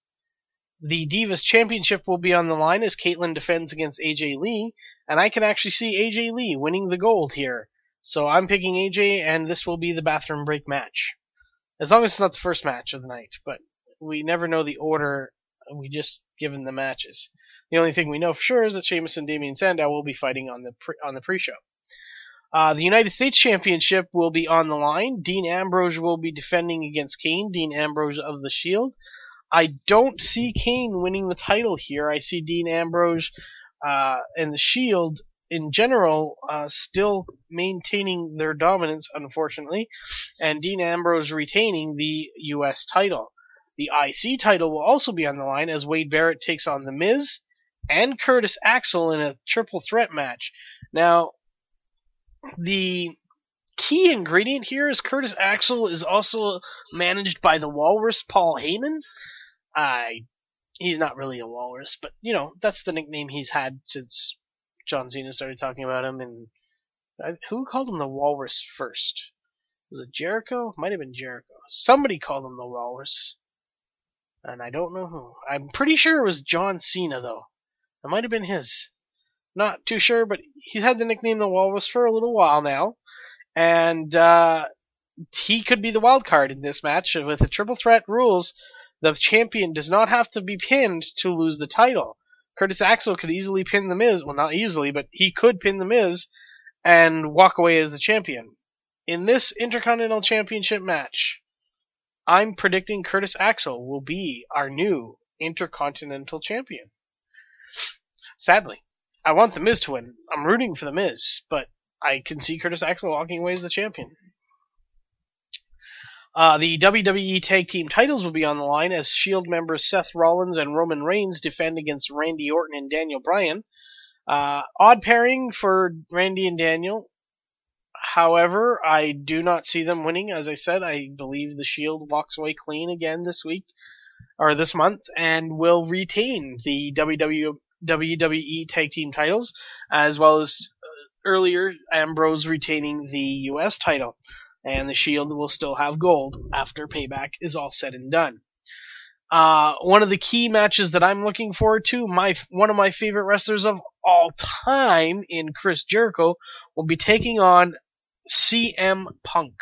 The Divas Championship will be on the line as Caitlyn defends against AJ Lee, and I can actually see AJ Lee winning the gold here. So I'm picking AJ, and this will be the bathroom break match. As long as it's not the first match of the night, but we never know the order We just given the matches. The only thing we know for sure is that Sheamus and Damien Sandow will be fighting on the pre-show. The United States Championship will be on the line. Dean Ambrose will be defending against Kane. Dean Ambrose of the Shield. I don't see Kane winning the title here. I see Dean Ambrose and the Shield in general still maintaining their dominance, unfortunately, and Dean Ambrose retaining the U.S. title. The IC title will also be on the line as Wade Barrett takes on The Miz and Curtis Axel in a triple threat match. Now, the key ingredient here is Curtis Axel is also managed by the Walrus Paul Heyman. He's not really a walrus, but, that's the nickname he's had since John Cena started talking about him. And who called him the Walrus first? Was it Jericho? Might have been Jericho. Somebody called him the Walrus, and I don't know who. I'm pretty sure it was John Cena, though. It might have been his. Not too sure, but he's had the nickname the Walrus for a little while now, and he could be the wild card in this match. With the triple threat rules, the champion does not have to be pinned to lose the title. Curtis Axel could easily pin The Miz. Well, not easily, but he could pin The Miz and walk away as the champion. In this Intercontinental Championship match, I'm predicting Curtis Axel will be our new Intercontinental Champion. Sadly, I want The Miz to win. I'm rooting for The Miz, but I can see Curtis Axel walking away as the champion. The WWE Tag Team titles will be on the line as Shield members Seth Rollins and Roman Reigns defend against Randy Orton and Daniel Bryan. Odd pairing for Randy and Daniel. However, I do not see them winning. As I said, I believe the Shield walks away clean again this month, and will retain the WWE Tag Team titles, as well as earlier Ambrose retaining the US title. And the Shield will still have gold after Payback is all said and done. One of the key matches that I'm looking forward to, one of my favorite wrestlers of all time in Chris Jericho, will be taking on CM Punk.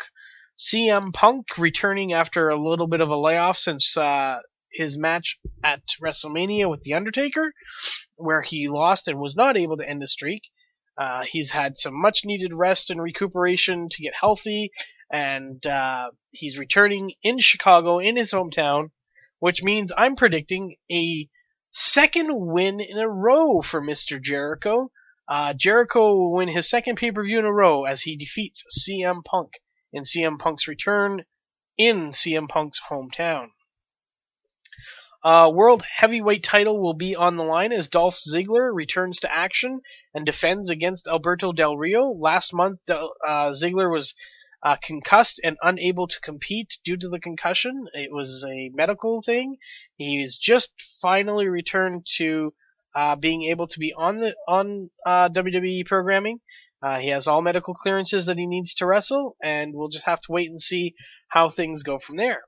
CM Punk returning after a little bit of a layoff since his match at WrestleMania with The Undertaker, where he lost and was not able to end the streak. He's had some much needed rest and recuperation to get healthy, and he's returning in Chicago, in his hometown, which means I'm predicting a second win in a row for Mr. Jericho. Jericho will win his second pay-per-view in a row as he defeats CM Punk in CM Punk's return in CM Punk's hometown. World Heavyweight title will be on the line as Dolph Ziggler returns to action and defends against Alberto Del Rio. Last month, Ziggler was concussed and unable to compete due to the concussion. It was a medical thing. He's just finally returned to being able to be on WWE programming. He has all medical clearances that he needs to wrestle, and we'll just have to wait and see how things go from there.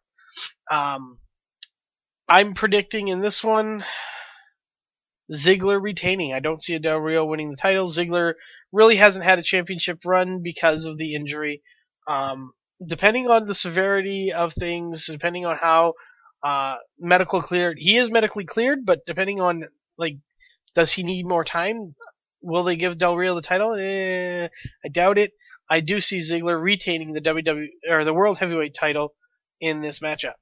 I'm predicting in this one, Ziggler retaining. I don't see a Del Rio winning the title. Ziggler really hasn't had a championship run because of the injury. Depending on the severity of things, depending on how medical cleared, he is medically cleared, but depending on, does he need more time? Will they give Del Rio the title? I doubt it. I do see Ziggler retaining the World Heavyweight title in this matchup.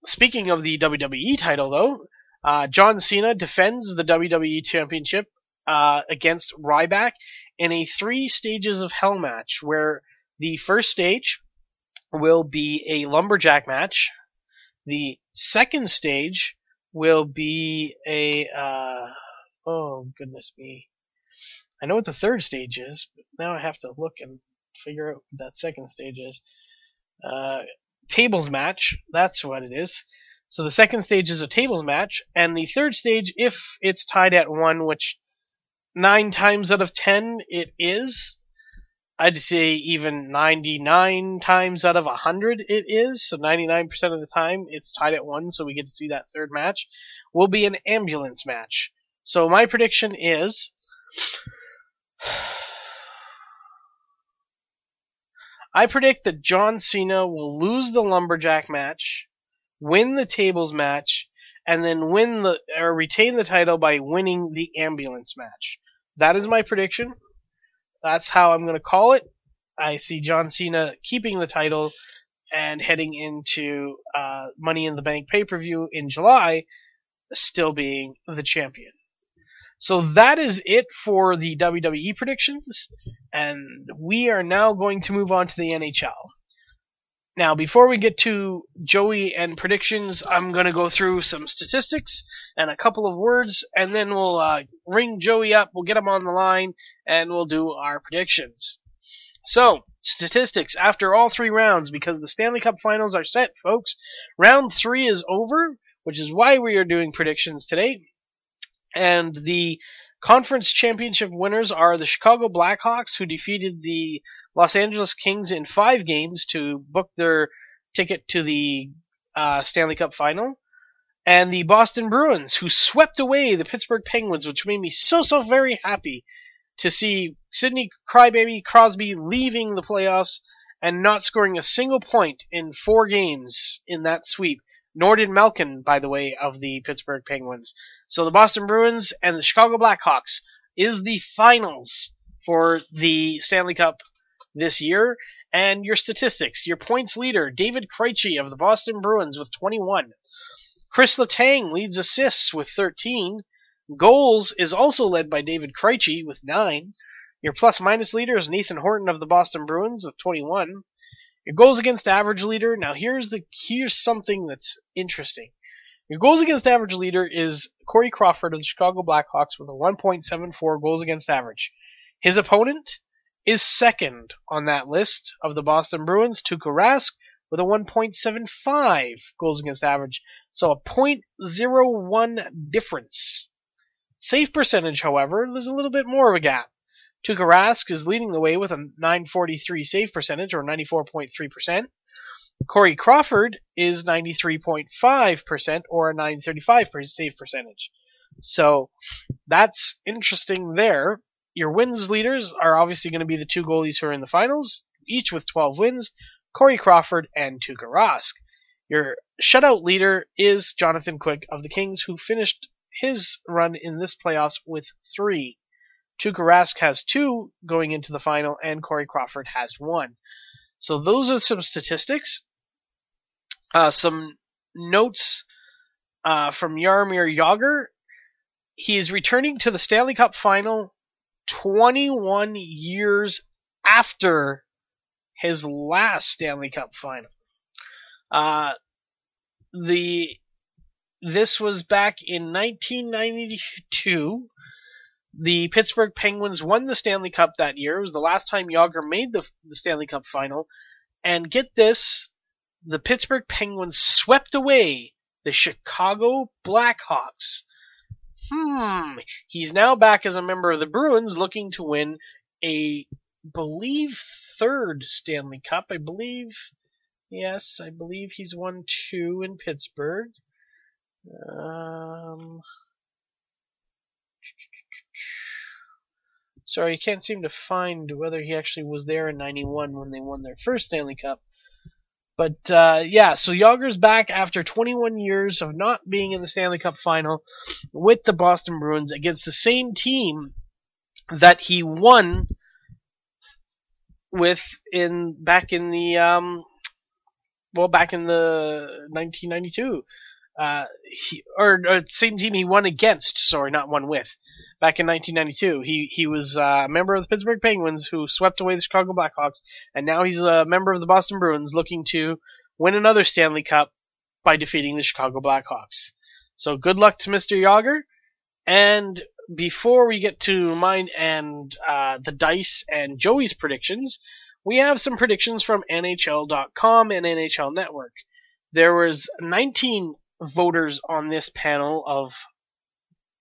Speaking of the WWE title, though, John Cena defends the WWE Championship against Ryback in a 3 stages of hell match, where the first stage will be a lumberjack match. The second stage will be a oh goodness me, I know what the third stage is, but now I have to look and figure out what that second stage is. Tables match, that's what it is. So the second stage is a tables match, and the third stage, if it's tied at 1, which 9 times out of 10 it is, I'd say even 99 times out of 100 it is, so 99% of the time it's tied at 1, so we get to see that third match, will be an ambulance match. So my prediction is, I predict that John Cena will lose the lumberjack match, win the tables match, and then retain the title by winning the ambulance match. That is my prediction. That's how I'm going to call it. I see John Cena keeping the title and heading into Money in the Bank pay-per-view in July, still being the champion. So that is it for the WWE predictions, and we are now going to move on to the NHL. Now, before we get to Joey and predictions, I'm going to go through some statistics and a couple of words, and then we'll ring Joey up, we'll get him on the line, and we'll do our predictions. So, statistics after all 3 rounds, because the Stanley Cup Finals are set, folks. Round 3 is over, which is why we are doing predictions today. And the conference championship winners are the Chicago Blackhawks, who defeated the Los Angeles Kings in 5 games to book their ticket to the Stanley Cup Final. And the Boston Bruins, who swept away the Pittsburgh Penguins, which made me so very happy to see Sidney Crybaby Crosby leaving the playoffs and not scoring a single point in 4 games in that sweep. Nor did Malkin, by the way, of the Pittsburgh Penguins. So the Boston Bruins and the Chicago Blackhawks is the finals for the Stanley Cup this year. And your statistics. Your points leader, David Krejci of the Boston Bruins with 21. Chris Letang leads assists with 13. Goals is also led by David Krejci with 9. Your plus-minus leader is Nathan Horton of the Boston Bruins with 21. Your goals against average leader, now here's something that's interesting. Your goals against average leader is Corey Crawford of the Chicago Blackhawks with a 1.74 goals against average. His opponent is second on that list of the Boston Bruins, Tuukka Rask, with a 1.75 goals against average. So a .01 difference. Save percentage, however, there's a little bit more of a gap. Tuukka Rask is leading the way with a .943 save percentage, or 94.3%. Corey Crawford is 93.5%, or a .935 save percentage. So that's interesting there. Your wins leaders are obviously going to be the 2 goalies who are in the finals, each with 12 wins, Corey Crawford and Tuukka Rask. Your shutout leader is Jonathan Quick of the Kings, who finished his run in this playoffs with 3. Tuukka Rask has 2 going into the final, and Corey Crawford has 1. So those are some statistics. Some notes from Jaromir Jagr. He is returning to the Stanley Cup Final 21 years after his last Stanley Cup Final. This was back in 1992. The Pittsburgh Penguins won the Stanley Cup that year. It was the last time Jagr made the Stanley Cup Final. And get this, the Pittsburgh Penguins swept away the Chicago Blackhawks. He's now back as a member of the Bruins, looking to win a, believe, 3rd Stanley Cup. I believe he's won 2 in Pittsburgh. Sorry, I can't seem to find whether he actually was there in 91 when they won their first Stanley Cup. But, so Jagr's back after 21 years of not being in the Stanley Cup Final with the Boston Bruins against the same team that he won with back in the 1992. Same team he won against, not won with. Back in 1992, he was a member of the Pittsburgh Penguins who swept away the Chicago Blackhawks, and now he's a member of the Boston Bruins looking to win another Stanley Cup by defeating the Chicago Blackhawks. So good luck to Mr. Jagr. And before we get to mine and the Dice and Joey's predictions, we have some predictions from NHL.com and NHL Network. There was 19 voters on this panel of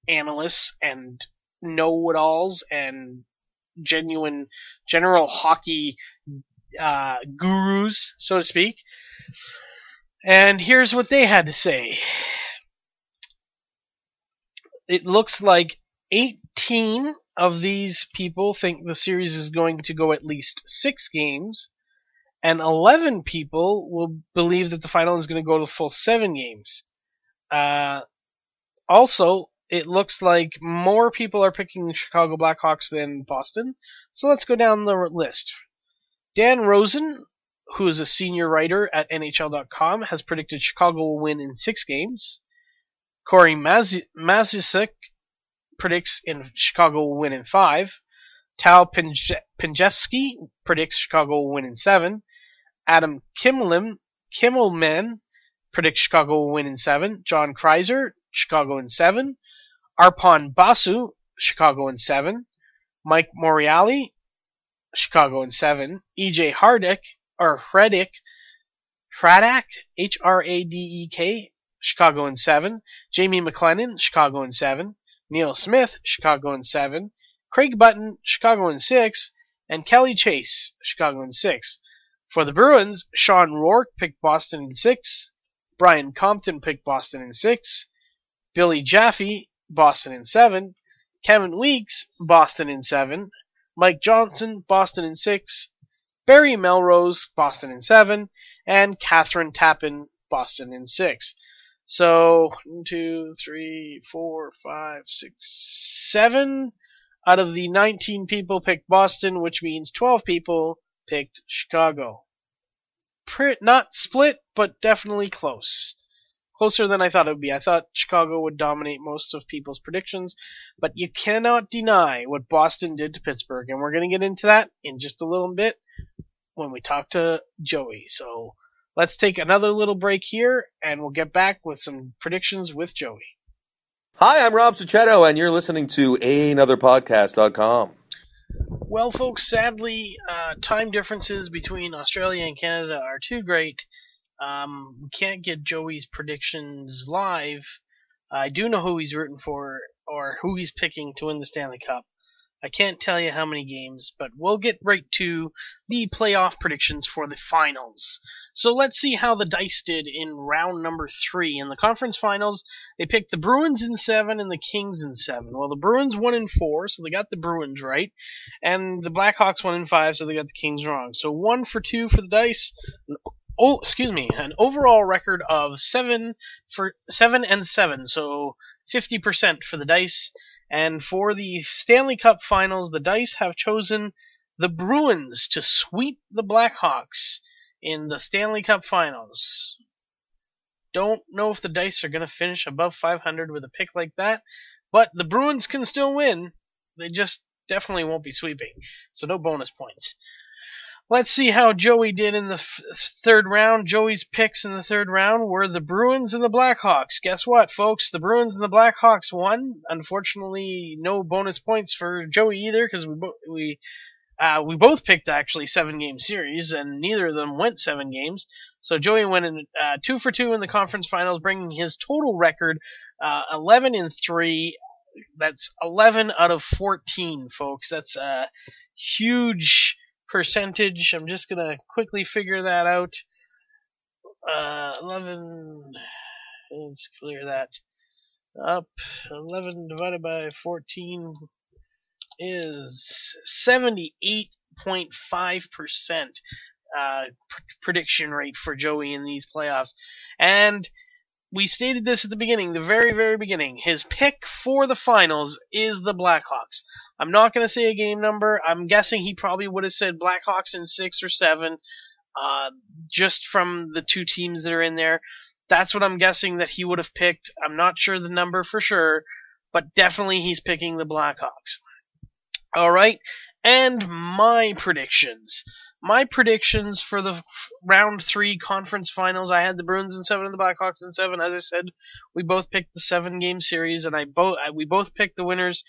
analysts and know-it-alls and genuine general hockey gurus, so to speak. And here's what they had to say. It looks like 18 of these people think the series is going to go at least 6 games, and 11 people will believe that the final is going to go to the full 7 games. Also, it looks like more people are picking Chicago Blackhawks than Boston. So let's go down the list. Dan Rosen, who is a senior writer at NHL.com, has predicted Chicago will win in 6 games. Corey Mazisek predicts Chicago will win in 5. Tal Pinjevsky predicts Chicago will win in 7. Adam Kimmelman predicts Chicago will win in 7. John Kreiser, Chicago in 7. Arpon Basu, Chicago in 7. Mike Moriali, Chicago in 7. EJ Hradek, Hradek, Chicago in 7. Jamie McLennan, Chicago in 7. Neil Smith, Chicago in 7. Craig Button, Chicago in 6. And Kelly Chase, Chicago in 6. For the Bruins, Sean Rourke picked Boston in 6. Brian Compton picked Boston in 6. Billy Jaffe, Boston in 7. Kevin Weeks, Boston in 7. Mike Johnson, Boston in 6. Barry Melrose, Boston in 7. And Catherine Tappan, Boston in 6. So, 1, 2, 3, 4, 5, 6, 7 out of the 19 people picked Boston, which means 12 people picked Chicago. Not split, but definitely close. Closer than I thought it would be. I thought Chicago would dominate most of people's predictions, but you cannot deny what Boston did to Pittsburgh, and we're going to get into that in just a little bit when we talk to Joey. So let's take another little break here, and we'll get back with some predictions with Joey. Hi, I'm Rob Succhetto, and you're listening to Ehnotherpodcast.com. Well, folks, sadly, time differences between Australia and Canada are too great. We can't get Joey's predictions live. I do know who he's rooting for, or who he's picking to win the Stanley Cup. I can't tell you how many games, but we'll get right to the playoff predictions for the finals. So let's see how the Dice did in round number 3. In the conference finals, they picked the Bruins in 7 and the Kings in 7. Well, the Bruins won in 4, so they got the Bruins right, and the Blackhawks won in 5, so they got the Kings wrong. So 1 for 2 for the Dice. An overall record of 7 and 7, so 50% for the Dice. And for the Stanley Cup Finals, the Dice have chosen the Bruins to sweep the Blackhawks in the Stanley Cup Finals. Don't know if the Dice are going to finish above 500 with a pick like that, but the Bruins can still win. They just definitely won't be sweeping, so no bonus points. Let's see how Joey did in the third round. Joey's picks in the third round were the Bruins and the Blackhawks. Guess what, folks? The Bruins and the Blackhawks won. Unfortunately, no bonus points for Joey either, because we both picked actually 7-game series, and neither of them went 7 games. So Joey went in 2 for 2 in the conference finals, bringing his total record 11-3. That's 11 out of 14, folks. That's a huge percentage. I'm just gonna quickly figure that out. 11. Let's clear that up. 11 divided by 14 is 78.5% prediction rate for Joey in these playoffs. And we stated this at the beginning, the very, very beginning. His pick for the finals is the Blackhawks. I'm not going to say a game number. I'm guessing he probably would have said Blackhawks in 6 or 7, just from the 2 teams that are in there. That's what I'm guessing that he would have picked. I'm not sure the number for sure, but definitely he's picking the Blackhawks. All right, and my predictions. My predictions for the round 3 conference finals, I had the Bruins in 7 and the Blackhawks in 7. As I said, we both picked the 7-game series, and we both picked the winners.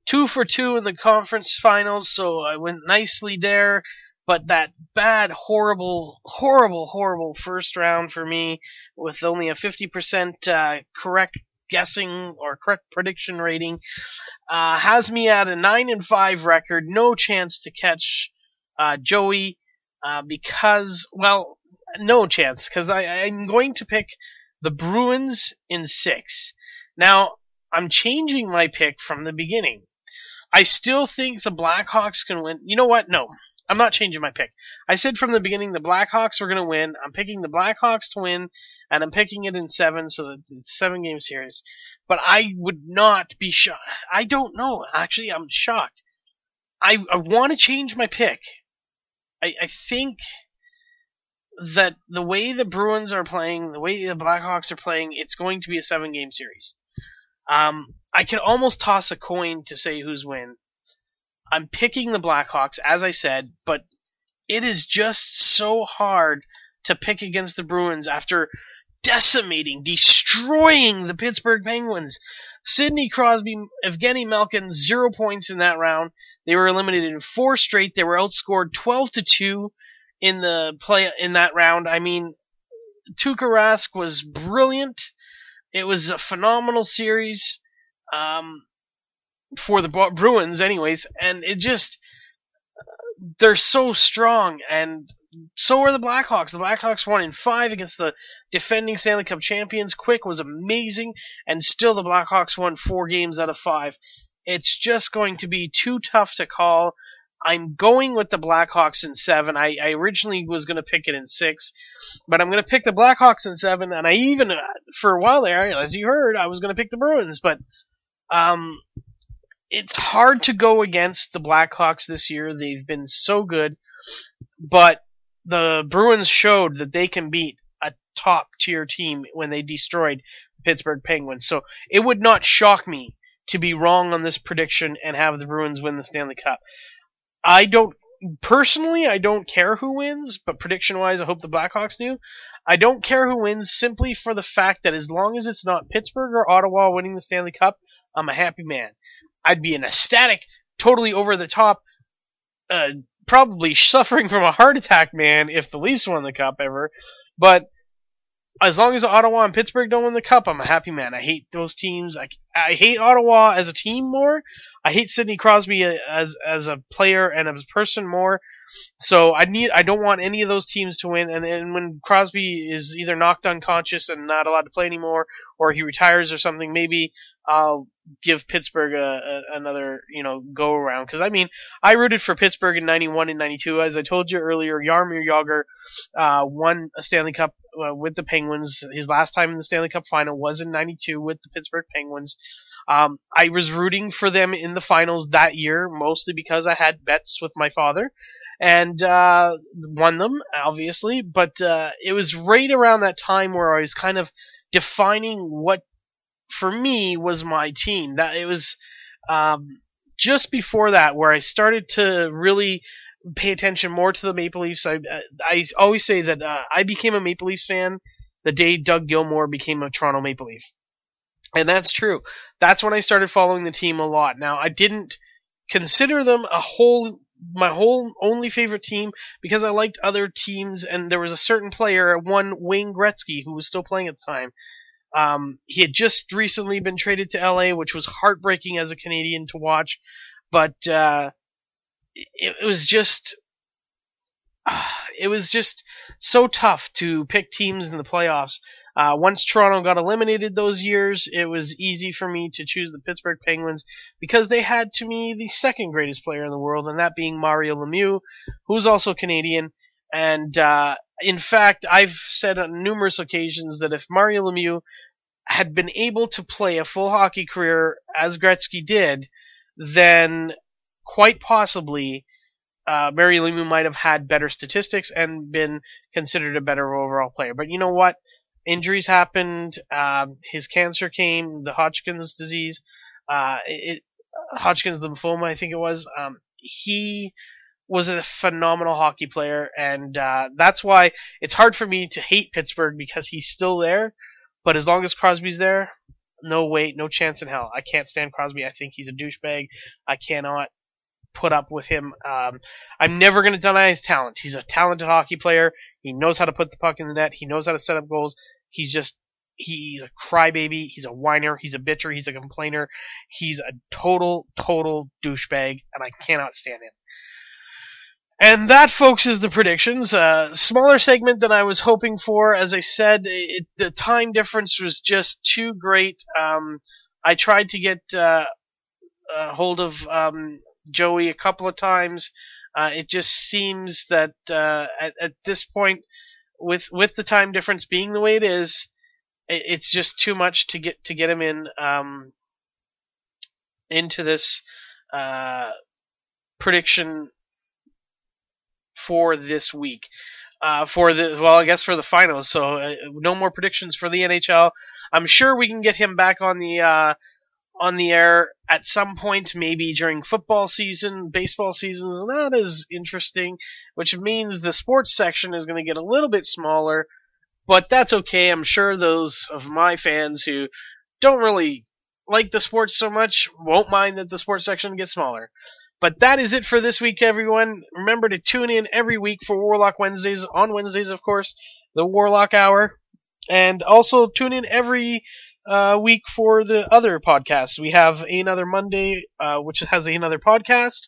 2 for 2 in the conference finals, so I went nicely there. But that bad, horrible first round for me, with only a 50% correct guessing or correct prediction rating, has me at a 9-5 record. No chance to catch Joey, because, well, no chance, because I'm going to pick the Bruins in 6. Now, I'm changing my pick from the beginning. I still think the Blackhawks can win. You know what? No. I'm not changing my pick. I said from the beginning the Blackhawks were going to win. I'm picking the Blackhawks to win, and I'm picking it in 7, so that it's a 7-game series. But I would not be shocked. I don't know. Actually, I'm shocked. I want to change my pick. I think that the way the Bruins are playing, the way the Blackhawks are playing, it's going to be a 7-game series. I could almost toss a coin to say who's win. I'm picking the Blackhawks, as I said, but it is just so hard to pick against the Bruins after decimating, destroying the Pittsburgh Penguins. Sidney Crosby, Evgeny Malkin, 0 points in that round. They were eliminated in 4 straight. They were outscored 12-2 in that round. I mean, Tuukka Rask was brilliant. It was a phenomenal series. For the Bruins anyways, and it just, they're so strong, and so are the Blackhawks. The Blackhawks won in 5 against the defending Stanley Cup champions. Quick was amazing, and still the Blackhawks won 4 games out of 5. It's just going to be too tough to call. I'm going with the Blackhawks in 7. I originally was going to pick it in 6, but I'm going to pick the Blackhawks in 7, and I even, for a while there, as you heard, I was going to pick the Bruins, but it's hard to go against the Blackhawks this year. They've been so good, but the Bruins showed that they can beat a top-tier team when they destroyed the Pittsburgh Penguins. So it would not shock me to be wrong on this prediction and have the Bruins win the Stanley Cup. Personally, I don't care who wins, but prediction-wise, I hope the Blackhawks do. I don't care who wins simply for the fact that as long as it's not Pittsburgh or Ottawa winning the Stanley Cup, I'm a happy man. I'd be an ecstatic, totally over-the-top, probably suffering from a heart attack man if the Leafs won the Cup ever. But as long as Ottawa and Pittsburgh don't win the Cup, I'm a happy man. I hate those teams. I hate Ottawa as a team more. I hate Sidney Crosby as a player and as a person more. So I don't want any of those teams to win. And when Crosby is either knocked unconscious and not allowed to play anymore, or he retires or something, maybe I'll give Pittsburgh another go around. Because I rooted for Pittsburgh in '91 and '92. As I told you earlier, Jaromir Jagr won a Stanley Cup with the Penguins. His last time in the Stanley Cup final was in '92 with the Pittsburgh Penguins. I was rooting for them in the finals that year, mostly because I had bets with my father, and won them, obviously. But it was right around that time where I was kind of defining what, for me, was my team. That it was just before that where I started to really pay attention more to the Maple Leafs. I always say that I became a Maple Leafs fan the day Doug Gilmour became a Toronto Maple Leaf. And that's true. That's when I started following the team a lot. Now, I didn't consider them my whole only favorite team because I liked other teams, and there was a certain player, one Wayne Gretzky, who was still playing at the time. He had just recently been traded to LA, which was heartbreaking as a Canadian to watch, but it was just so tough to pick teams in the playoffs. Once Toronto got eliminated those years, it was easy for me to choose the Pittsburgh Penguins because they had, to me, the second greatest player in the world, and that being Mario Lemieux, who's also Canadian. And in fact, I've said on numerous occasions that if Mario Lemieux had been able to play a full hockey career as Gretzky did, then quite possibly Mario Lemieux might have had better statistics and been considered a better overall player. But you know what? Injuries happened. His cancer came. The Hodgkin's disease. Hodgkin's lymphoma, I think it was. He was a phenomenal hockey player, and that's why it's hard for me to hate Pittsburgh because he's still there. But as long as Crosby's there, no chance in hell. I can't stand Crosby. I think he's a douchebag. I cannot put up with him. I'm never going to deny his talent. He's a talented hockey player. He knows how to put the puck in the net. He knows how to set up goals. He's a crybaby. He's a whiner. He's a bitcher. He's a complainer. He's a total douchebag, and I cannot stand him. And that, folks, is the predictions. Smaller segment than I was hoping for. As I said, the time difference was just too great. I tried to get hold of Joey a couple of times. It just seems that at this point, with the time difference being the way it is, it's just too much to get him in into this prediction for this week. I guess for the finals. So no more predictions for the NHL. I'm sure we can get him back on the air at some point, maybe during football season. Baseball season is not as interesting, which means the sports section is going to get a little bit smaller, but that's okay. I'm sure those of my fans who don't really like the sports so much won't mind that the sports section gets smaller. But that is it for this week, everyone. Remember to tune in every week for Warlock Wednesdays. On Wednesdays, of course, the Warlock Hour. And also tune in every week for the other podcasts. We have Ehnother Monday, which has Ehnother Podcast.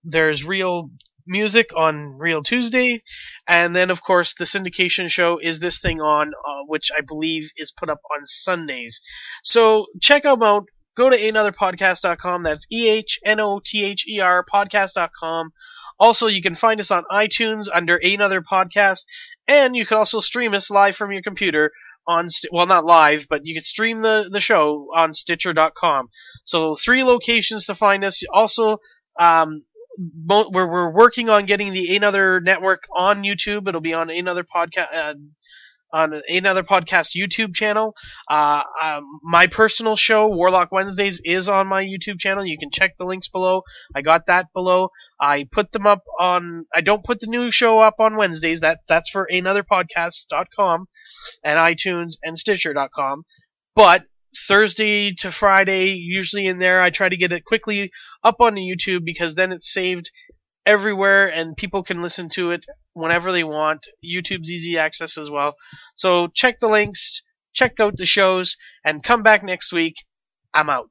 There's Real Music on Real Tuesday. And then, of course, the syndication show is This Thing On, which I believe is put up on Sundays. So check them out. Go to ehnotherpodcast.com. That's EHNOTHER podcast.com. Also, you can find us on iTunes under Ehnother Podcast, and you can also stream us live from your computer on, not live, but you can stream the show on Stitcher.com. So 3 locations to find us. Also, we're working on getting the Ehnother Network on YouTube. It'll be on Ehnother Podcast. On Ehnother Podcast YouTube channel. My personal show, Warlock Wednesdays, is on my YouTube channel. You can check the links below. I got that below. I put them up on... I don't put the new show up on Wednesdays. That's for Ehnotherpodcast.com and iTunes and Stitcher.com. But Thursday to Friday, usually in there, I try to get it quickly up on the YouTube because then it's saved everywhere and people can listen to it whenever they want. YouTube's easy access as well. So check the links, check out the shows, and come back next week. I'm out.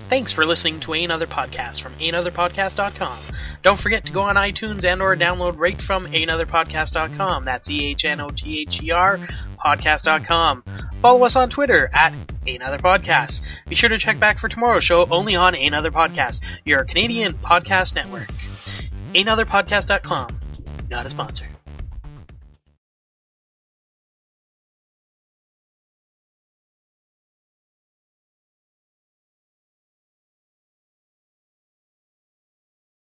Thanks for listening to Ehnother Podcast from Ehnotherpodcast.com. Don't forget to go on iTunes and or download right from Ehnotherpodcast.com. That's EHNOTHER podcast.com. Follow us on Twitter at Ehnother Podcast. Be sure to check back for tomorrow's show only on Ehnother Podcast, your Canadian podcast network. Ehnotherpodcast.com. Not a sponsor.